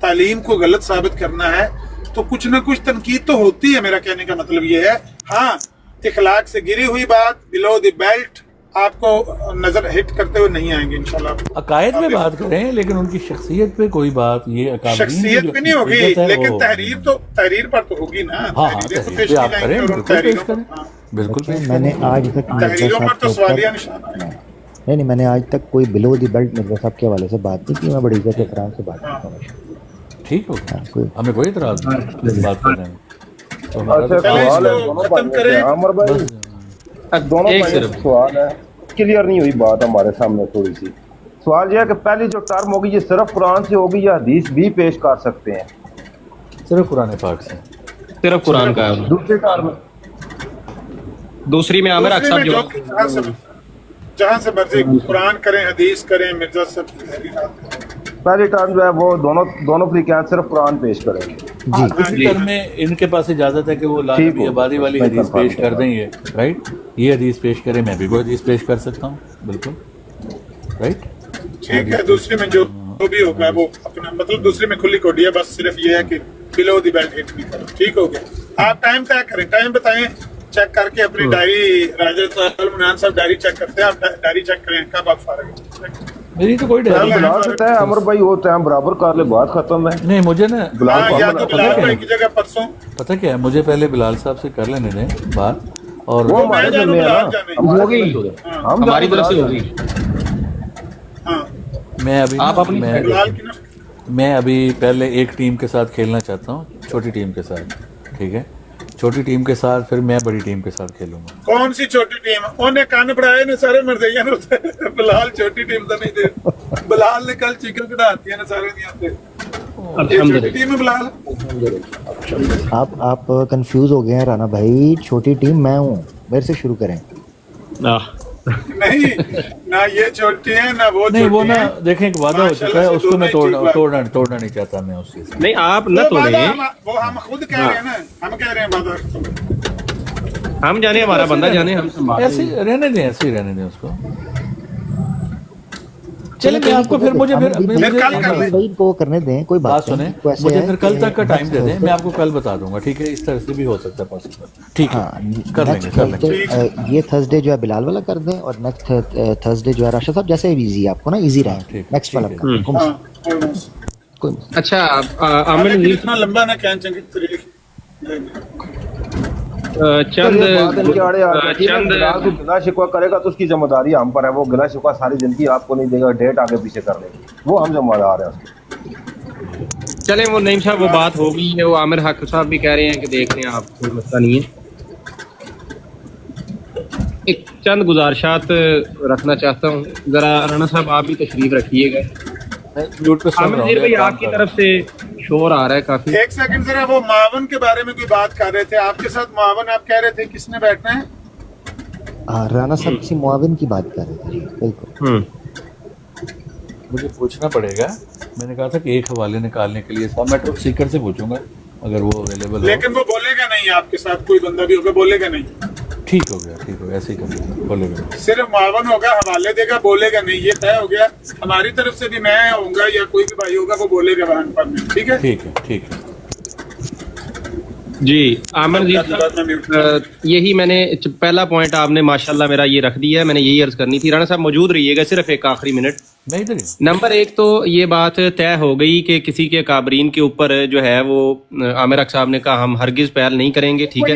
تعلیم کو غلط ثابت کرنا ہے تو کچھ نہ کچھ تنقید تو ہوتی ہے. میرا کہنے کا مطلب یہ ہے, ہاں اخلاق سے گری ہوئی بات بلو دی بیلٹ آپ کو نظر ہٹ کرتے ہوئے نہیں آئیں گے انشاءاللہ. عقائد میں بات کریں لیکن ان کی شخصیت پہ کوئی بات, یہ شخصیت پہ نہیں ہوگی لیکن تحریر پر تو ہوگی نا. ہاں تحریر پہ آپ کریں, بالکل پیش کریں, بالکل پیش میں نے آج تک تحریروں پر تو سوالیہ نشان ہے. نہیں میں نے آج تک کوئی بلو دی بیلٹ مرزا صاحب کے حوالے سے بات نہیں کی. میں بڑی عزت احترام سے بات کرتا ہوں. ٹھیک ہو, ہمیں کوئی اعتراض نہیں بات کر رہے ہیں. ختم کریں. عمر بھائی دونوں سوال ہے, کلیئر نہیں ہوئی بات ہمارے سامنے تھوڑی سی. سوال یہ ہے کہ پہلی جو ٹرم ہوگی یہ صرف قرآن سے ہوگی یا حدیث بھی پیش کر سکتے ہیں؟ صرف قرآن پاک سے, صرف قرآن کا ہے. دوسری ٹرم دوسری میں عامر اکثر جو جہاں سے مرضی قرآن کریں حدیث کریں مرزا صاحب کی تحریرات. پہلی ٹرم جو ہے وہ دونوں فریقین صرف قرآن پیش کریں گے. اسی ٹرم میں ان کے پاس اجازت ہے کہ وہ لازمی آبادی والی حدیث پیش کر دیں گے, رائٹ. یہ حدیث پیش کریں, میں بھی کوئی حدیث پیش کر سکتا ہوں, بالکل رائٹ. ٹھیک ہے, دوسری میں جو بھی ہوگا وہ اپنا مطلب دوسری میں کھلی کوڈی ہے, بس صرف یہ ہے کہ بلو دی بیلٹ ہٹ نہیں کرو. ٹھیک ہو گیا. آپ ٹائم طے کریں, ٹائم بتائیں, چیک کر کے اپنی ڈائری. راجہ المنان صاحب ڈائری چیک کرتے ہیں, آپ ڈائری چیک کریں کب آپ فارغ ہیں. میری تو کوئی ڈر نہیں ہے. عمر بھائی وہ ٹائم برابر کر لے, بات ختم ہے. نہیں, مجھے نا یا تو بلال بھائی کی جگہ پرسوں پتہ کیا ہے, مجھے پہلے بلال صاحب سے کر لینے دیں بات, اور وہ ہمارے ذمہ ہے نا, ہوگی ہماری طرف سے ہوگی. میں ابھی پہلے ایک ٹیم کے ساتھ کھیلنا چاہتا ہوں, چھوٹی ٹیم کے ساتھ, ٹھیک ہے. چھوٹی ٹیم کے ساتھ پھر میں بڑی ٹیم کے ساتھ کھیلوں گا. کون سی چھوٹی ٹیم؟ انہیں کان پڑھائے نے سارے مردیاں نے. بلال چھوٹی ٹیم تو نہیں دے, بلال نے کل چکن کٹاتی ہے نا سارے چھوٹی ٹیم ہے بلال. آپ کنفیوز ہو گئے ہیں رانا بھائی. چھوٹی ٹیم میں ہوں, میرے سے شروع کریں. نہیں نہ یہ چھوٹی ہے نہ وہ نہیں, وہ نہ دیکھیں ایک وعدہ ہو چکا ہے, اس کو میں توڑنا نہیں چاہتا میں اس چیز. نہیں آپ نہ توڑیں, وہ ہم خود کہہ رہے ہیں نا, ہم کہہ رہے ہیں ہم جانے, ہمارا بندہ جانے, ہم ایسے رہنے دیں, ایسے ہی رہنے دیں اس کو. چلیں میں آپ کو پھر مجھے کو کرنے دیں, کوئی بات سنیں, مجھے پھر کل تک کا ٹائم دے دیں, میں آپ کو کل بتا دوں گا, ٹھیک ہے. اس طرح سے بھی ہو سکتا ہے پاسبل, ٹھیک ہے, کر لیں گے. یہ تھرسڈے جو ہے بلال والا کر دیں, اور نیکسٹ تھرسڈے جو ہے راشد صاحب جیسے ایزی آپ کو نا, ایزی رہے نیکسٹ والا کوئی. اچھا عامر اتنا لمبا نہ کہنا چاہیے. چند گلا شکوا کرے گا تو اس کی ذمہ داری ہم پر ہے. وہ گلا شکوا ساری زندگی آپ کو نہیں دے گا, ڈیٹ آگے پیچھے کر لے گا, وہ ہم ذمہ دار ہیں. چلیں وہ نعیم صاحب وہ بات ہوگی ہے, وہ عامر حق صاحب بھی کہہ رہے ہیں کہ دیکھ لیں آپ, کوئی مسئلہ نہیں ہے. ایک چند گزارشات رکھنا چاہتا ہوں, ذرا رانا صاحب آپ بھی تشریف رکھیے گا. عامر بھائی آپ کی طرف سے شور آ رہا ہے کافی. ایک سیکنڈ ذرا, وہ معاون کے بارے میں کوئی بات کر رہے تھے آپ کے ساتھ. معاون آپ کہہ رہے تھے کس نے بیٹھنا ہے؟ رانا صاحب کسی معاون کی بات کر رہے تھے. بالکل مجھے پوچھنا پڑے گا. میں نے کہا تھا کہ ایک حوالے نکالنے کے لیے میں ٹاپ سیکر سے پوچھوں گا اگر وہ اویلیبل ہو. لیکن وہ بولے گا نہیں, آپ کے ساتھ کوئی بندہ بھی ہوگا بولے گا نہیں. ٹھیک ہو گیا, ٹھیک ہو گیا, ایسے ہی کر لیں, بولے گا. صرف معاون ہوگا, حوالے دے گا, بولے گا نہیں, یہ طے ہو گیا. ہماری طرف سے بھی میں ہوں گا یا کوئی بھی بھائی ہوگا وہ بولے گا وہاں پر میں. ٹھیک ہے, ٹھیک ہے, ٹھیک ہے. جی عامر جی, یہی میں نے پہلا پوائنٹ آپ نے ماشاءاللہ میرا یہ رکھ دیا ہے. میں نے یہی عرض کرنی تھی. رانا صاحب موجود رہیے گا صرف ایک آخری منٹ. نمبر ایک تو یہ بات طے ہو گئی کہ کسی کے کابرین کے اوپر جو ہے وہ عامر حق صاحب نے کہا ہم ہرگز پہل نہیں کریں گے. ٹھیک ہے,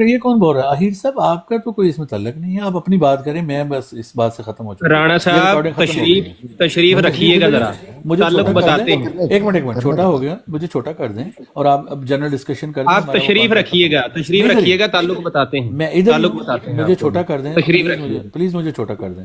یہ کون بول رہا ہے؟ احیر صاحب آپ کا تو کوئی اس میں تعلق نہیں ہے, آپ اپنی بات کریں, میں بس اس بات سے ختم ہو چکا. رانا صاحب تشریف رکھیے گا, ذرا تعلق بتاتے ہیں. ایک منٹ, چھوٹا ہو گیا, مجھے چھوٹا کر دیں اور آپ اب جنرل ڈسکشن کر دیں. آپ تشریف رکھیے گا, تعلق بتاتے ہیں. میں ادھر مجھے چھوٹا کر دیں تشریف, پلیز مجھے چھوٹا کر دیں.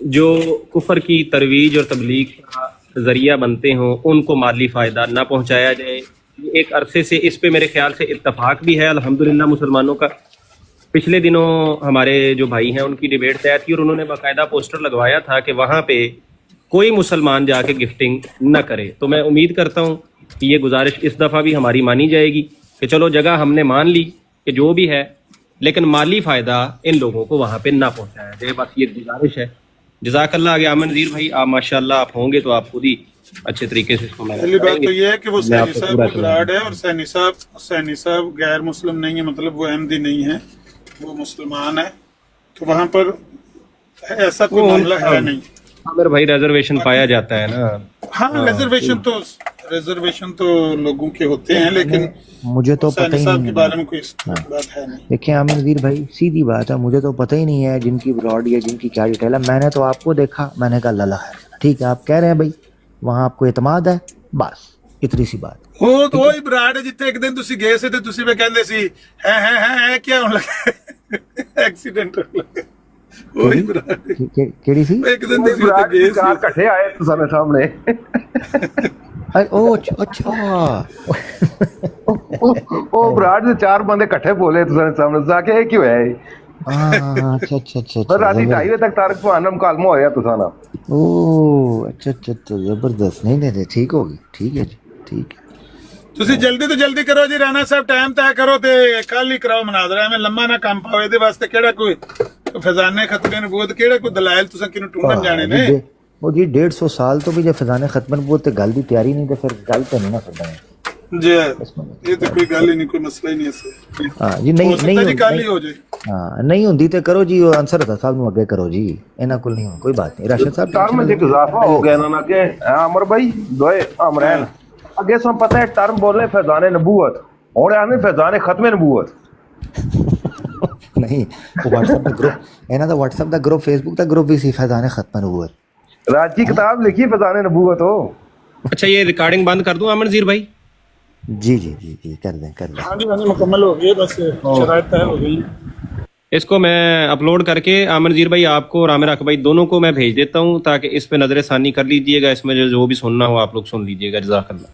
جو کفر کی ترویج اور تبلیغ کا ذریعہ بنتے ہوں ان کو مالی فائدہ نہ پہنچایا جائے. ایک عرصے سے اس پہ میرے خیال سے اتفاق بھی ہے الحمدللہ مسلمانوں کا. پچھلے دنوں ہمارے جو بھائی ہیں ان کی ڈیبیٹ طے تھی اور انہوں نے باقاعدہ پوسٹر لگوایا تھا کہ وہاں پہ کوئی مسلمان جا کے گفٹنگ نہ کرے. تو میں امید کرتا ہوں کہ یہ گزارش اس دفعہ بھی ہماری مانی جائے گی کہ چلو جگہ ہم نے مان لی کہ جو بھی ہے, لیکن مالی فائدہ ان لوگوں کو وہاں پہ نہ پہنچایا جائے. بس یہ گزارش ہے. جزاک اللہ. آگے امن نذیر بھائی آپ ماشاءاللہ آپ ہوں گے تو آپ خود ہی اچھے طریقے سے اس کو مینیج پہلی کریں بات تو گے. یہ ہے کہ وہ میں آپ سینی کو صاحب پورا گجرات ہے اور سینی صاحب غیر مسلم نہیں ہے, مطلب وہ احمدی نہیں ہے, وہ مسلمان ہے. تو وہاں پر ایسا کوئی معاملہ ہے نہیں. عامر بھائی ریزرویشن پایا جاتا ہے نا. ہاں ریزرویشن تو لوگوں کے ہوتے ہیں, لیکن مجھے تو پتہ سینی ہی صاحب کے نہیں بارے ہے. میں کوئی بات ہے نہیں. دیکھیں عامر نذیر بھائی سیدھی بات ہے, مجھے تو پتہ ہی نہیں ہے جن کی براڈ یا جن کی کیا ڈیٹیل ہے. میں نے تو آپ کو دیکھا, میں نے کہا اللہ ہے ٹھیک ہے, آپ کہہ رہے ہیں بھائی وہاں آپ کو اعتماد ہے, بس اتنی سی بات. وہ تو وہی براڈ ہے جتنے ایک دن تسی گئے سے تے تسی میں کہندے سی ہے کیا ہون لگا ایکسیڈنٹ ہون لگا. وہی براڈ ہے. کیڑی سی؟ ایک دن تسی تے گئے چار سی. کٹھے آئے تساں سامنے. او اچھا وہ براڈ سے چار بندے کٹھے بولے تساں سامنے جا کے کی ہویا ہے. ہاں اچھا پر رات 2:30 بجے تک طارق بھان نال مکالمہ ہویا تساں نا. او اچھا زبردست. نہیں ٹھیک ہوگی, ٹھیک ہے جی, ٹھیک ہے. تسی جلدی تو جلدی کرو جی رانا صاحب, ٹائم طے کرو تے کل ہی کراؤ مناظرہ. میں لمبا نہ کام پاوے دے واسطے کیڑا کوئی فیضان ختم نبوت کیڑا کوئی دلائل تساں کینوں ٹونڈن جانے نے. وہ جی 150 سال تو بھی جب فیضان ختم نبوت تے گل دی تیاری نہیں تے پھر گل تے نہیں نہ کرنا. جی یہ تو کوئی گل ہی نہیں, کوئی مسئلہ ہی نہیں ہے. ہاں جی نہیں کل ہی ہو جائے. ہاں نہیں ہوندی تے کرو جی, انصر صاحب نو اگے کرو جی, انہاں کول نہیں کوئی بات نہیں. راشد صاحب ٹرم میں اضافہ ہو گیا نا کہ عمر بھائی دوئے عمران اگے سن پتہ ہے ٹرم بولے فیضان نبوت, اور آنے فیضان ختم نبوت. نہیں وہ واٹس ایپ دا گروپ, انہاں دا واٹس ایپ دا گروپ, فیس بک دا گروپ بھی سی فیضان ختم نبوت. راج کی کتاب لکھی فیضان نبوت ہو. اچھا یہ ریکارڈنگ بند کر دوں امن نذیر بھائی؟ جی کر دیں. ہاں جی مکمل ہو گئی, بس شرائط طے ہو گئی. اس کو میں اپلوڈ کر کے امن نذیر بھائی آپ کو اور عامر حق بھائی دونوں کو میں بھیج دیتا ہوں تاکہ اس پہ نظر ثانی کر لیجیے گا. اس میں جو بھی سننا ہو آپ لوگ سن لیجیے گا. جزاک اللہ.